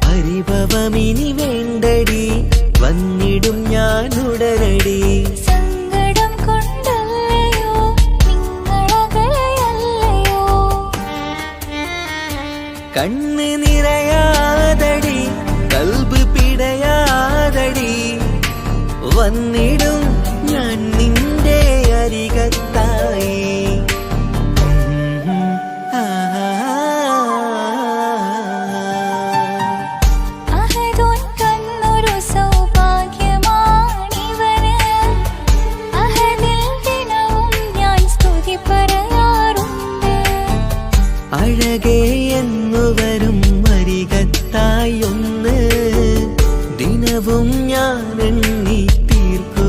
പരിഭവമിനി വേണ്ടടി, വന്നിടും ഞാൻ ഉടനടി. കണ്ണ് നിറയാതടി, കൽബ് പിടയാതടി, വന്നിടും ഞാൻ നിന്റെ അരികത്തായി. അഴകേ എന്നു വരും അരികത്തായി ഒന്ന്, ദിനവും ഞാൻ എണ്ണി തീർക്കും.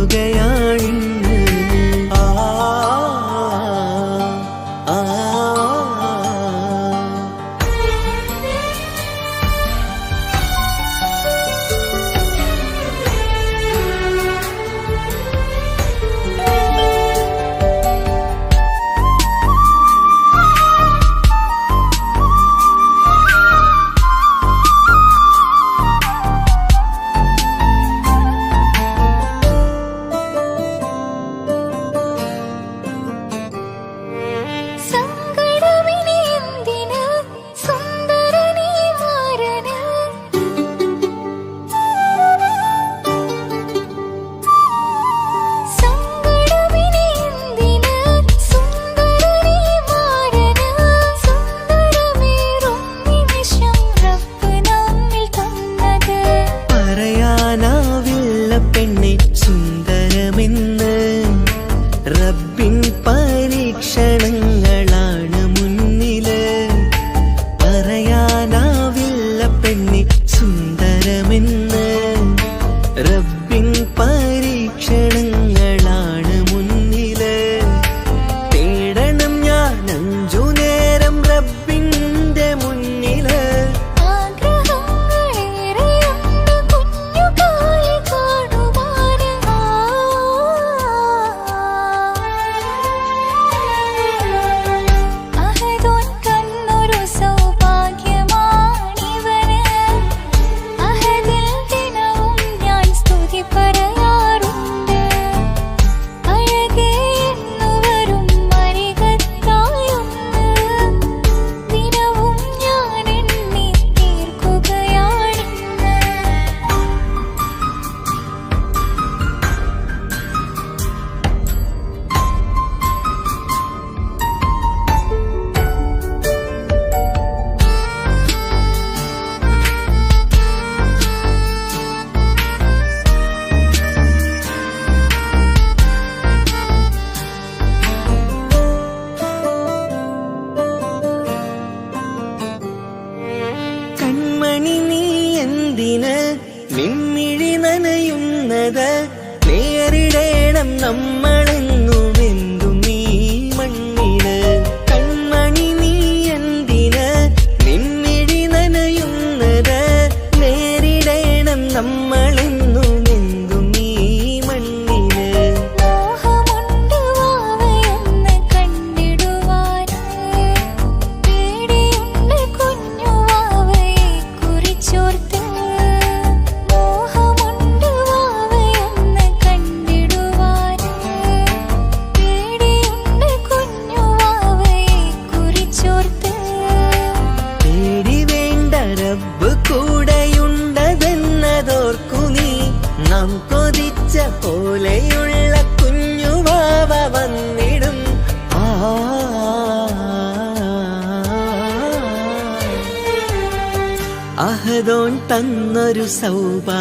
പടച്ചതോൻ തന്നൊരു സൗഭാഗ്യമാണിവള്.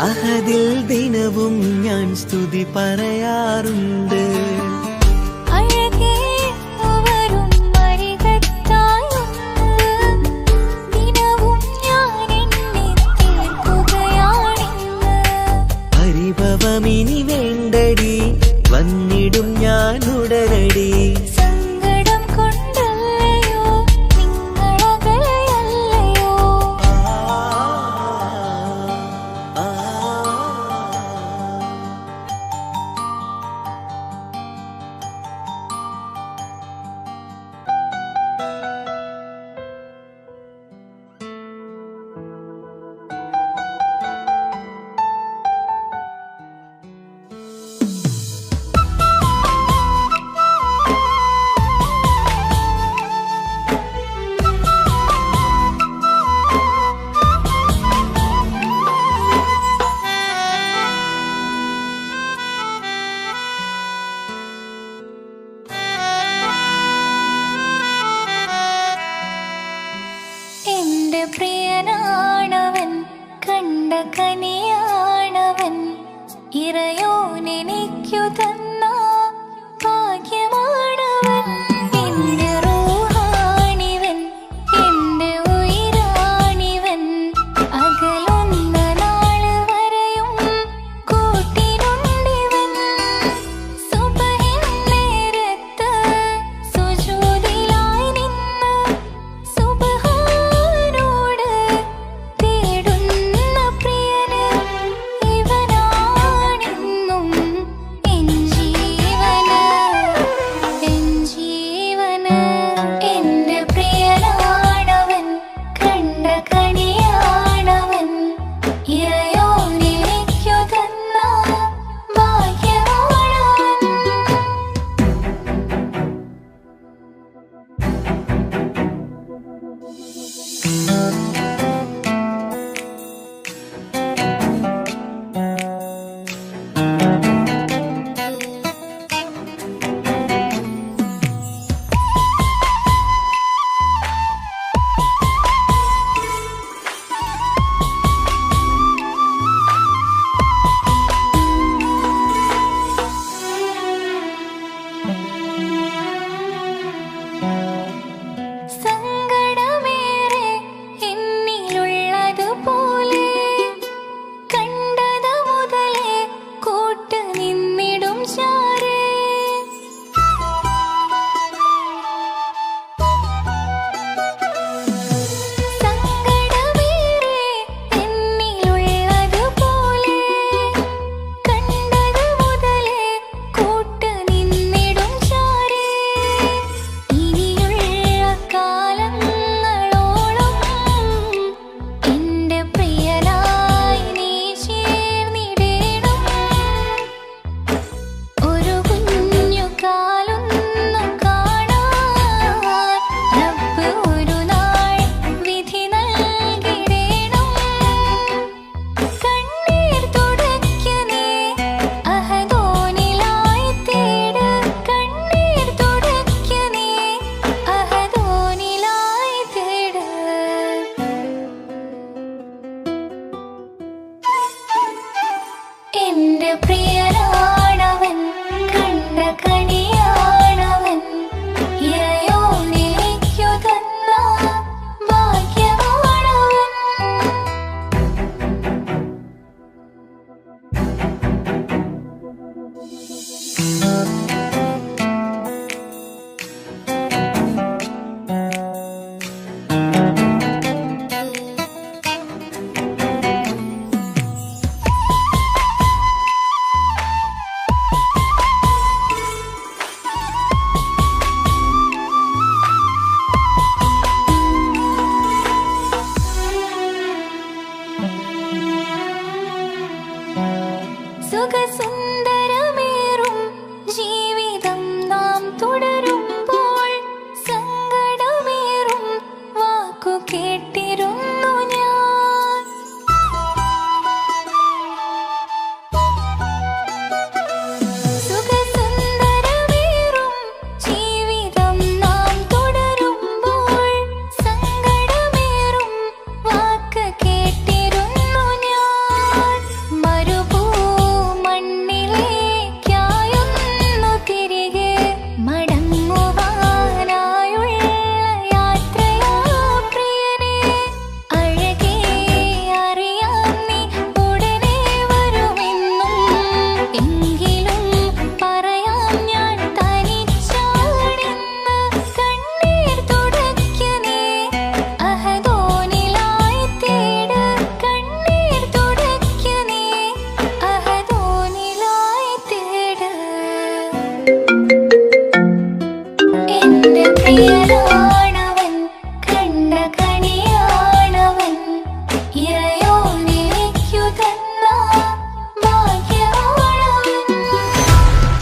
അഹദിൽ ദിനവും ഞാൻ സ്തുതി പറയാറുണ്ട്. പരിഭവമിനി വേണ്ടടി, വന്നിടും ഞാൻ ഉടനടി. സങ്കടം കൊണ്ടല്ലയോ നിങ്ങളകലയല്ലയോ. എന്റെ പ്രിയനാണവൻ, കണ്ട കനിയാണവൻ, ഇറയോനെനിക്കു തന്ന ഭാഗ്യമാണവൻ. എന്റെ റൂഹാണിവൻ, എന്റെ ഉയിരാണിവൻ, അകലുന്ന നാള് വരെയും കൂട്ടിനുണ്ടിവൻ. സുബഹിൻ നേരത്ത് സുജൂദിലായി നിന്ന് സുബ്ഹാനോട് തേടുന്ന പ്രിയന് ഇവനാണെന്നും എൻ ജീവൻ.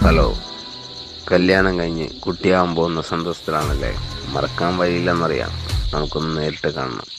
ഹലോ, കല്യാണം കഴിഞ്ഞ് കുട്ടിയാവാൻ പോകുന്ന സന്തോഷത്തിലാണല്ലേ? മറക്കാൻ വഴിയില്ലെന്നറിയാം. നമുക്കൊന്ന് നേരിട്ട് കാണണം.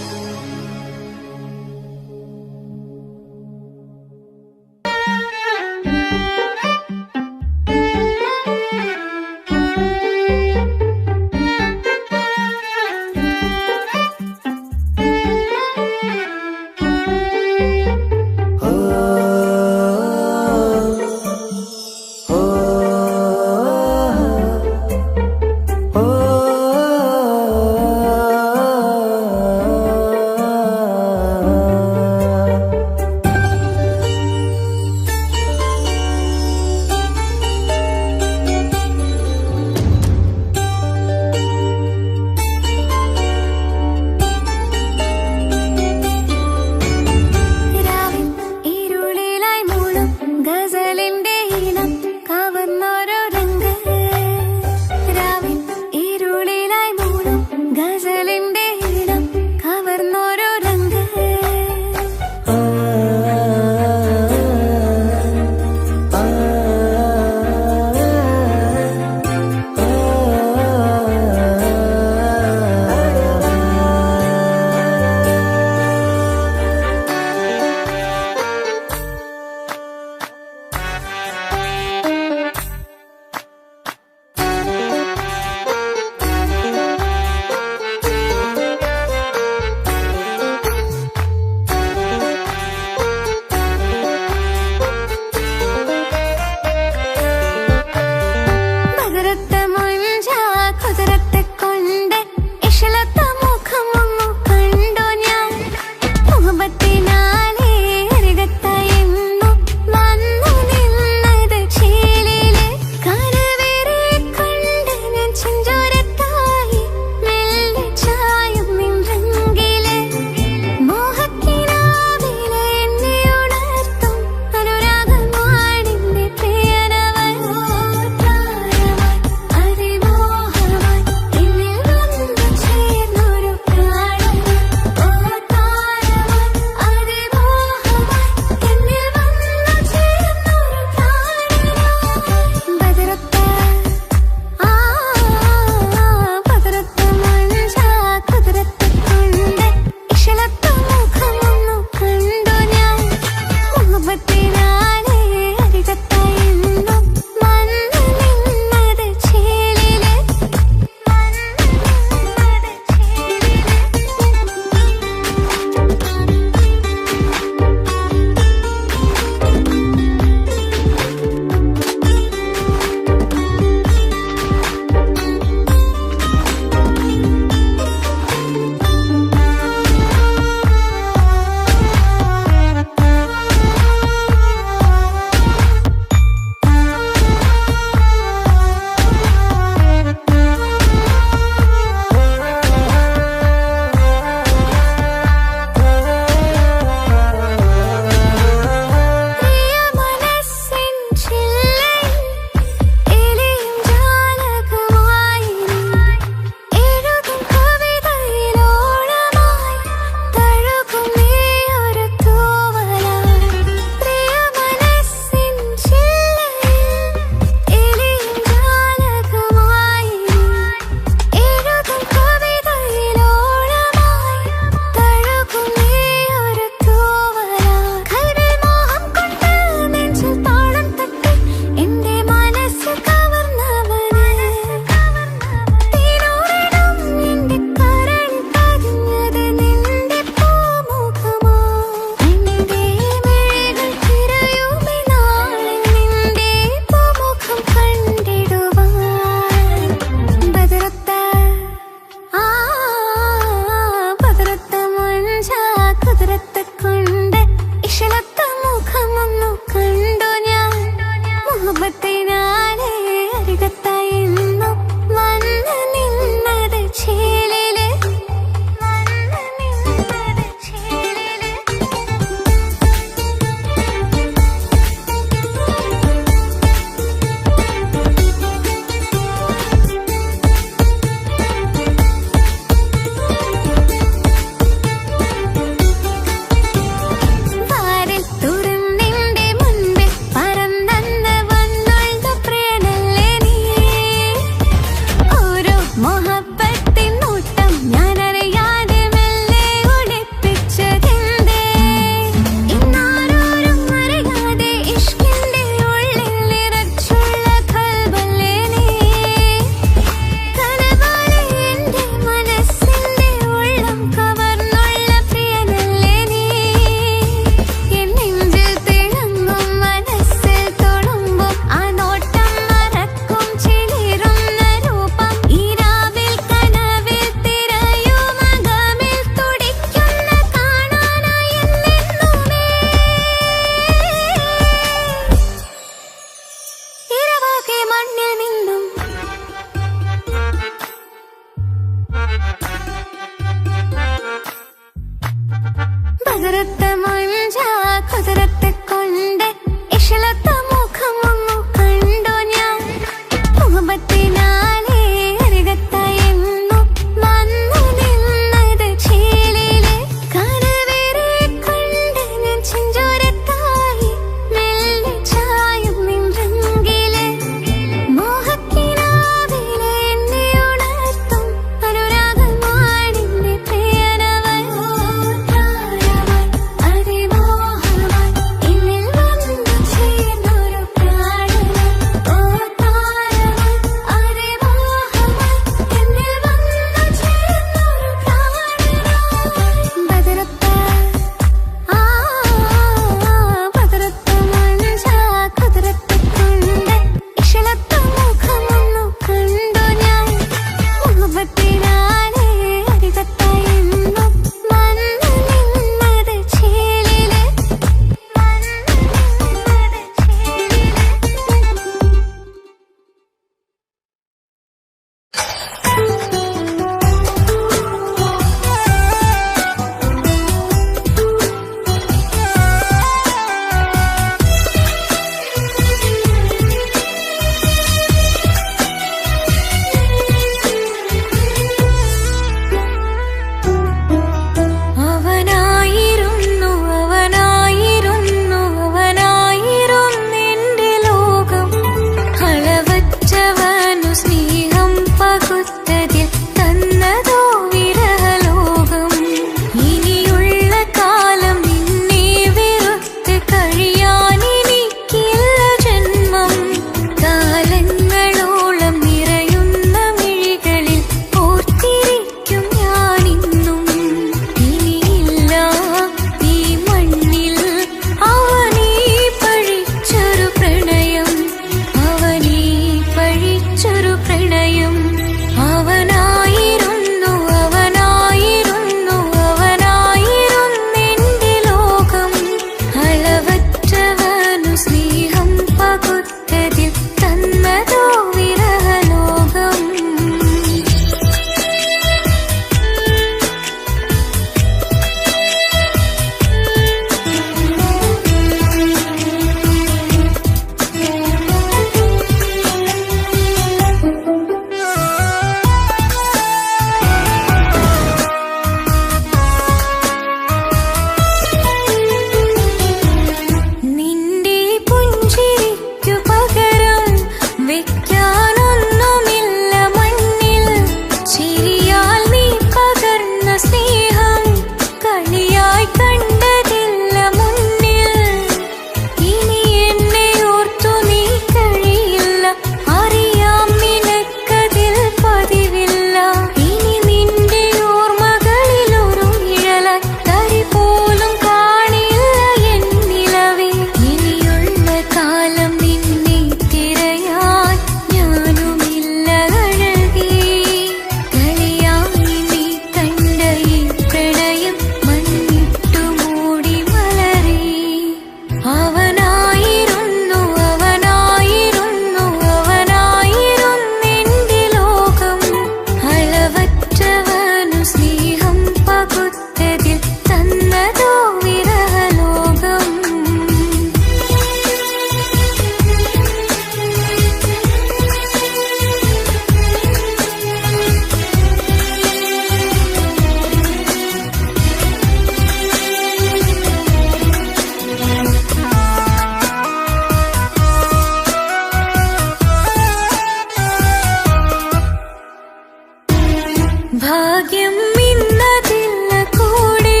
ഭാഗ്യം ഇന്നതില്ല കൂടെ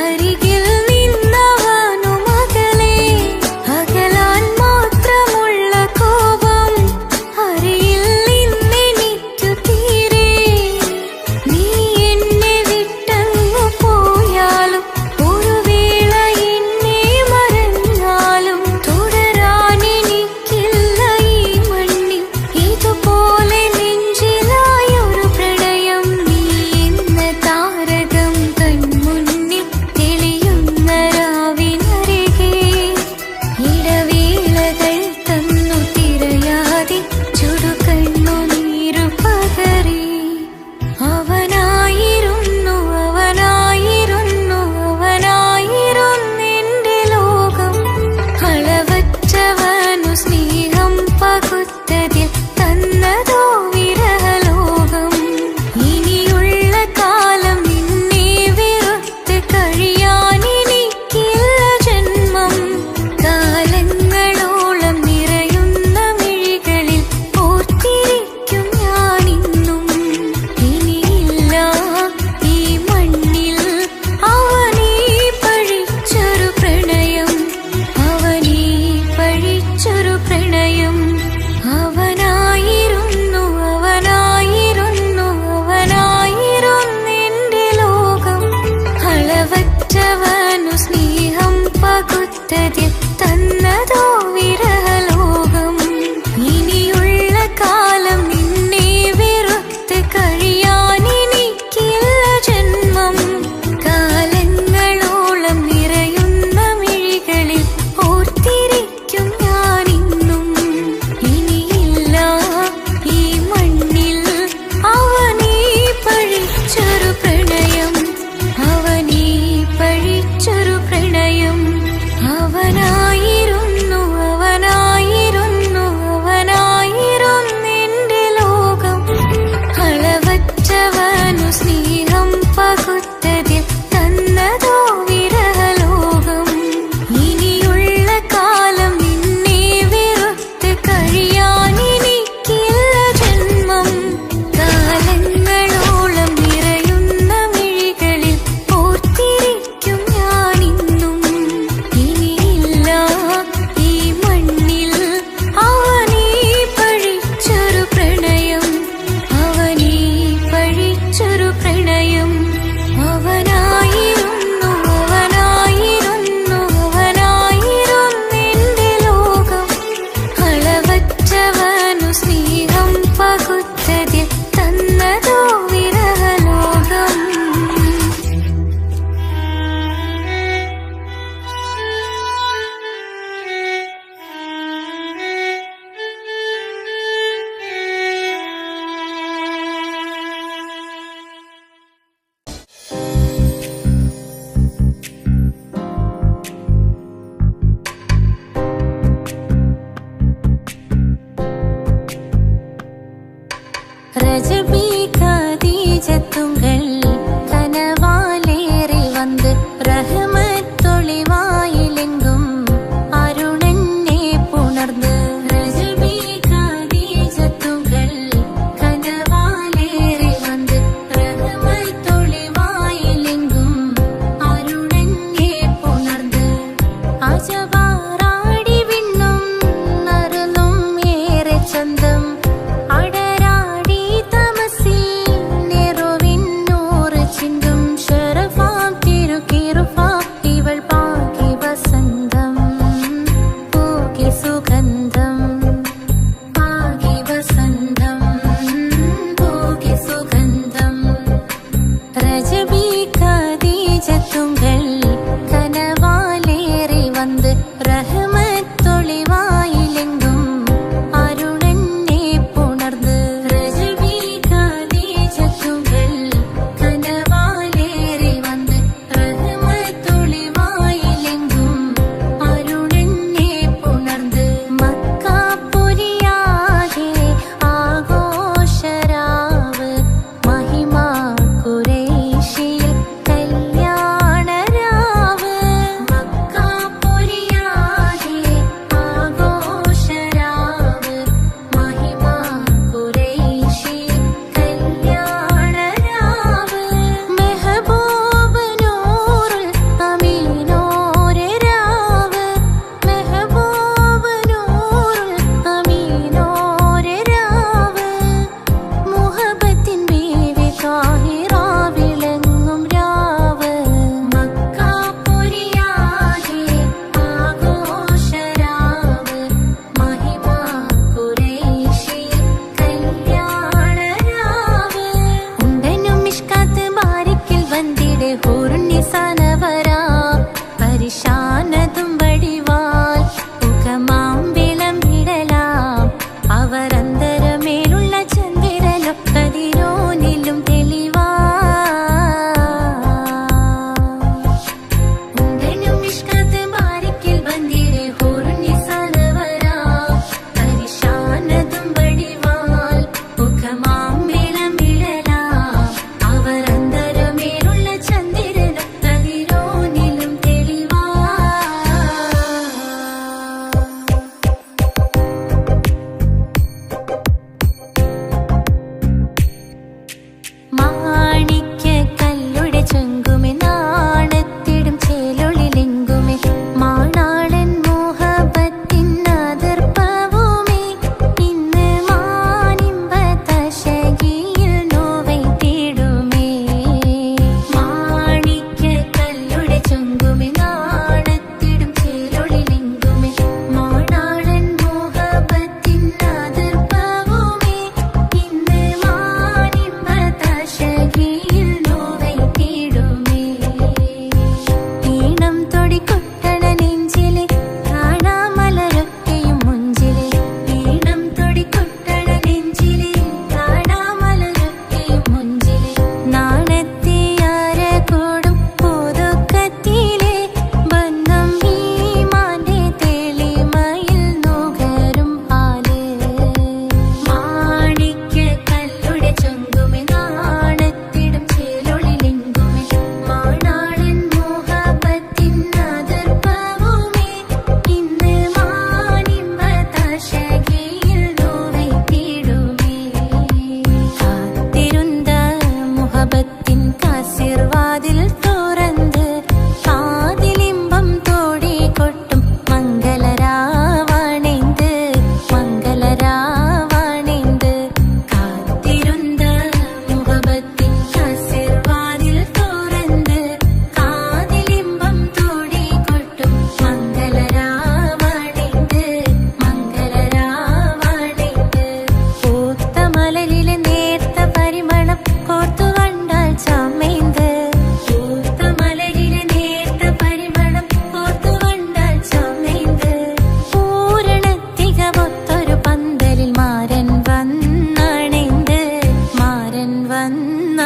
അരികിൽ നിന്നവനു മകളെ അകലാൻ മാത്രമുള്ള കോപം അറിയിൽ നിന്നെനിക്കു തീരെ നീ എന്നെ വിട്ടങ്ങു പോയാലും ഒരു വേള എന്നെ മറന്നാലും തുടരാൻ എനിക്കില്ല ഈ മണ്ണിൽ ഇതുപോലെ നെഞ്ചിലായൊരു പ്രണയം നീ എന്ന താരകം കൺമുന്നിൽ തെളിയുന്ന രാവിനരികെ ഇടവേളകൾ തന്നു തിരയാതെ ചുടുകണ്ണുനീരു പകറി അവനായിരുന്നു അവനായിരുന്നെന്റെ ലോകം അളവറ്റവനു സ്നേഹം പകുത്തതിൽ തന്നതോ വിരഹലോകം ഇനിയുള്ള കാലം നിന്നെ വെറുത്ത് കഴിയാൻ എനിക്കില്ല ജന്മം കാലങ്ങളോളം നിറയുന്ന മിഴികളിൽ ഓർത്തിരിക്കും ഞാനിന്നും ഇനിയില്ല ഈ മണ്ണിൽ അവനീ പഴിച്ചൊരു പ്രണയം അവനീ പഴിച്ചൊരു പ്രണയം അവനായിരുന്നെന്റെ ലോകം അളവറ്റവനു സ്നേഹം പകുത്തതിൽ തന്നതോ വിരഹലോകം ഇനിയുള്ള കാലം നിന്നെ വെറുത്ത് കഴിയാൻ എനിക്കില്ല ജന്മം കാലങ്ങളോളം നിറയുന്ന മിഴികളിൽ ഓർത്തിരിക്കും ഞാനിന്നും ഇനിയില്ല ഈ മണ്ണിൽ അവനീ പഴിച്ചൊരു പ്രണയം അവനീ പഴിച്ചൊരു പ്രണയം അവനാ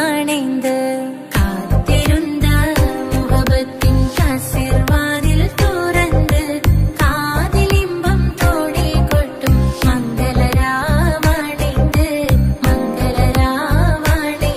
அணைந்து காத்திருந்த முகபத்தின் கசிர்வாதில் துறந்து காதில் இன்பம் தோழி கொட்டும் மங்களராவடைந்து மங்களராவடைந்து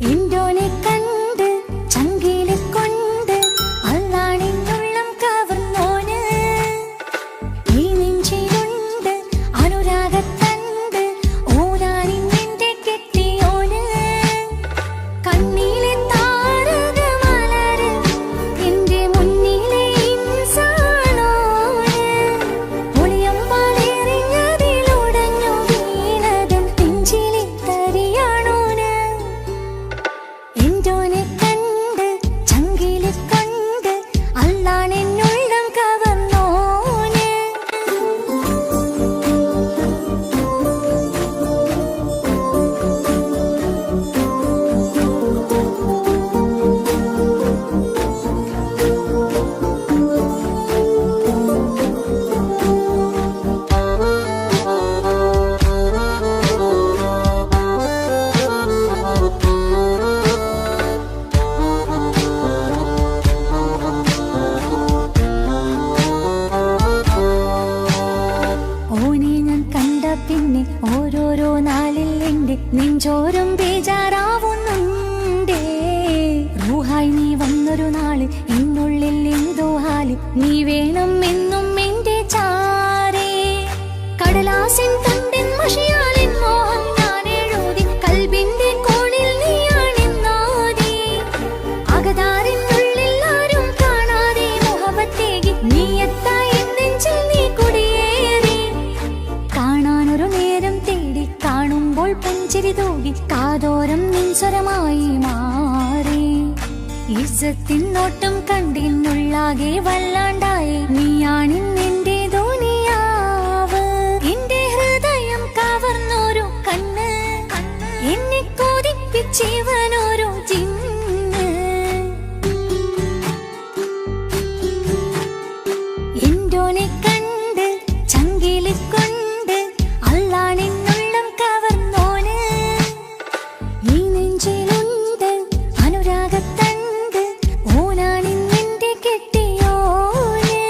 ഇൻഡോനെ കണ്ട് ചങ്കില് കൊണ്ട് അല്ലാണിൻ ഉള്ളം കവർന്നോന് ഈ നെഞ്ചിലുണ്ട് അനുരാഗത്തണ്ട് ഓനാനിൻ എന്റെ കെട്ടിയോന് കണ്ണിലെ താരക മലര് എന്റെ മുന്നിലെ ഇൻസാണോന് ഒളിയമ്പാലെറിഞ്ഞതിലുടഞ്ഞു വീണതൻ നെഞ്ചിലെ തരിയാണോന് എൻഡോനെ കണ്ട് ചങ്കില് കൊണ്ട് അല്ലാണെന്നുള്ളം കവർന്നോന് ഓനെ ഞാൻ കണ്ട പിന്നെ ഓരോരോ നാളിൽ എന്റെ നെഞ്ചോരം ബേജാറാവുന്നുണ്ടേ റൂഹായി നീ വന്നൊരു നാള് എന്നുള്ളിൽ എന്തോ ഹാല് നീ വേണം എന്നും എന്റെ ചാരേ കടലാസിൻ തണ്ടിൻ മഷിയാലിൻ മോഹം ഞാൻ എഴുതി കൽബിന്റെ കോണിൽ നീയാണെന്നാതി അകതാരിനുള്ളിൽ ആരും കാണാതെ മുഹബത്തേകി നീ എത്തായി നെഞ്ചിൽ നീ കുടിയേറി കാണാനൊരു നേരം തേടി കാണുമ്പോൾ പുഞ്ചിരി തൂകി കാതോരം നിൻസ്വരമായി മാറി ഇസ്സത്തിൻ നോട്ടം കണ്ടിന്നുള്ളാകെ വല്ലാണ്ടായി നീയാണിന്നെന്റെ ദുനിയാവ് എന്റെ ഹൃദയം കവർന്നോരു കണ്ണ് എന്നെ കൊതിപ്പിച്ചിവനോരു ജിന്ന് എൻഡോനെ കണ്ട് ചങ്കില് കൊണ്ട് അല്ലാണെന്നുള്ളം കവർന്നോന് ഈ നെഞ്ചിലുണ്ട് അനുരാഗത്തണ്ട് ഓനാണിന്നെന്റെ കെട്ടിയോന്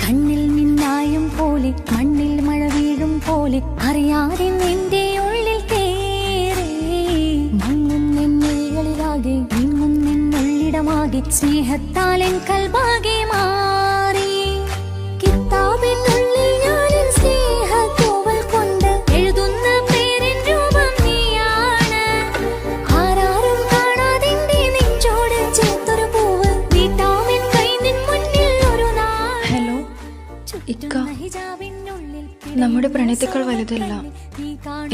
കണ്ണിൽ മിന്നായം പോലെ മണ്ണിൽ മഴ വീഴും പോലെ അറിയാതെ നിന്റെ ഉള്ളിൽ കേറി മങ്ങുന്നെന്നുള്ളിലാകെ നീങ്ങുന്നെന്നുള്ളിടമാകെ സ്നേഹത്താലൻ കൽബാകെ മാറി കിതാബിനുള്ളിൽ ഞാനിൻ സ്നേഹത്തൂവൽ കൊണ്ട് എഴുതുന്ന പേരിൻ രൂപം നീയാണ് ആരാരും കാണാതെന്റെ നെഞ്ചോട് ചേർത്തൊരു പൂവ് നീട്ടാമെൻ കൈ നിൻ മുന്നിൽ ഒരു നാൾ ഹലോ ഇക്ക നമ്മുടെ പ്രണയത്തേക്കാൾ വലുതല്ല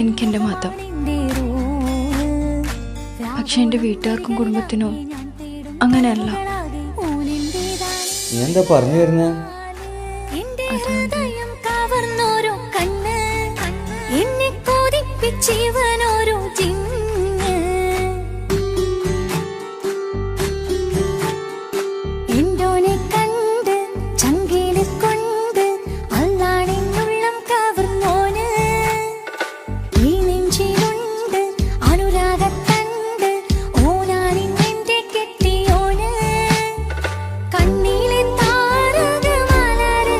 എനിക്കെന്റെ മതം പക്ഷെ എന്റെ വീട്ടുകാർക്കും കുടുംബത്തിനും അങ്ങനെയല്ല നീ എന്താ പറഞ്ഞു വരുന്നേ കവർന്നോരോ കണ്ണ് എന്നെ കൊതിപ്പിച്ചിവനോരോ ജിന്ന് എൻഡോനെ കണ്ട് ചങ്കില് കൊണ്ട് അല്ലാണെന്നുള്ളം കവർന്നോന് ഈ നെഞ്ചിലുണ്ട് അനുരാഗത്തണ്ട് ഓനാണിന്നെന്റെ കെട്ടിയോന് കണ്ണിലെ താരക മലര്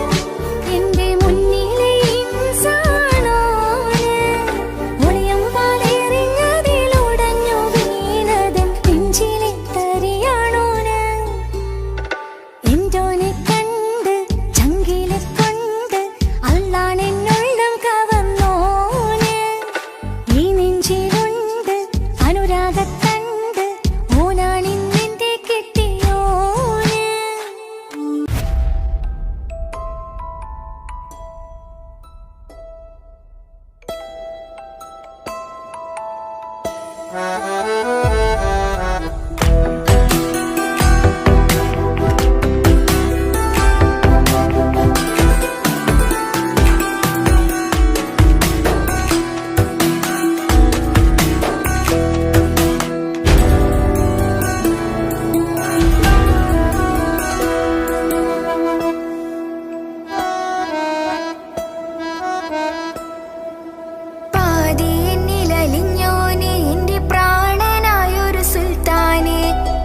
പാതിയെന്നിലലിഞ്ഞോനെ എന്റെ പ്രാണനായൊരു സുൽത്താനെ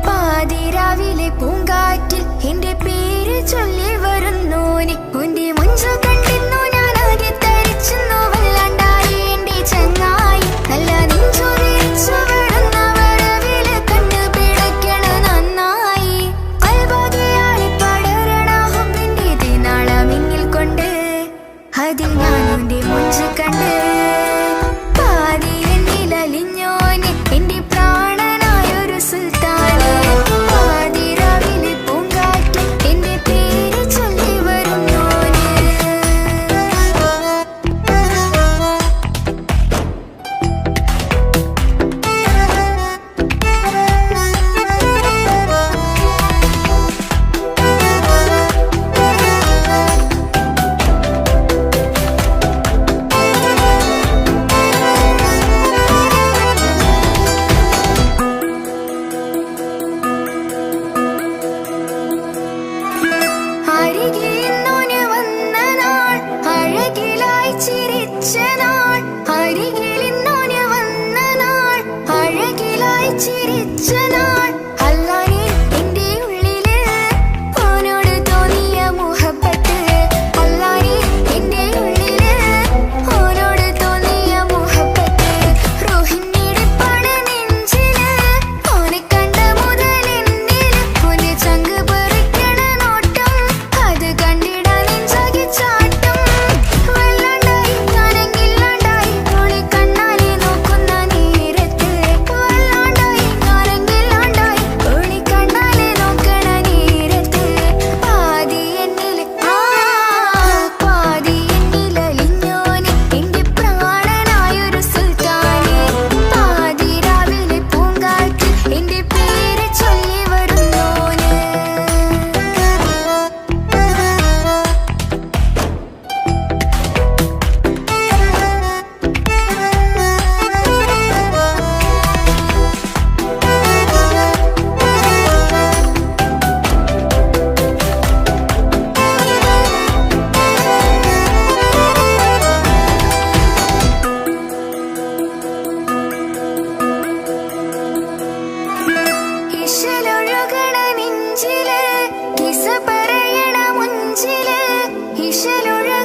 പാതിരാവിലെ പൂങ്കാറ്റിൽ എന്റെ പേര് ചൊല്ലി വരുന്നോനെ ഉന്റെ മുഞ്ചു കണ്ടിരുന്നു ഞാൻ ആകെ തരിച്ചെന്നു വല്ലാണ്ടായി എന്റെ ചങ്ങായി നല്ല നെഞ്ചു വിരിച്ചു വിടുന്ന വരവില് കണ്ണു പിടയ്ക്കണ നന്നായി അൽബാഗിയായി പടരണ ഹുബിന്റെ ദിനാളമിങ്ങിൽ കൊണ്ട് അതിൽ ഞാൻ ഉന്റെ മുഞ്ചു കണ്ട് പാതിയെന്നിലലിഞ്ഞോനെ എന്റെ പ്രാണനായൊരു സുൽത്താനെ പാതിരാവിലെ പൂങ്കാറ്റ് എന്റെ പേര് ചൊല്ലി വരുന്നോനെ അരികിലിന്നോന് വന്ന നാൾ അഴകിലായി ചിരിച്ച നാൾ അരികിലിന്നോന് വന്ന നാൾ അഴകിലായി ചിരിച്ച നാൾ അല്ലാനെ എന്റെ ഉള്ളില് ഓനോട് തോന്നിയ മുഹബത്ത് അല്ലാനെ എന്റെ ഉള്ളില് ഓനോട് തോന്നിയ മുഹബത്ത് റൂഹിന്നിടിപ്പാണ് നെഞ്ചില് ഓനെ കണ്ട മുതലെന്നില് ഓനെ ചങ്ക് പറിക്കണ നോട്ടം അത് കണ്ടിടാൻ നെഞ്ചാകെ ചാട്ടം വല്ലാണ്ടായി ഞാനെങ്കില്ലാണ്ടായി ഓളെ കണ്ണാലെ നോക്കുന്ന നേരത്ത് വല്ലാണ്ടായി ഞാനെങ്കില്ലാണ്ടായി ഓളെ കണ്ണാലെ നോക്കണ നേരത്ത് പാതിയെന്നിലലിഞ്ഞോനെ എന്റെ പ്രാണനായൊരു സുൽത്താനെ പാതിരാവിലെ പൂങ്കാറ്റ് എന്റെ പേര് ചൊല്ലി വരുന്നോനെ ഇശലൊഴുകണ നെഞ്ചില് കിസ പറയണ മുഞ്ചില് ഇശലൊഴുകണ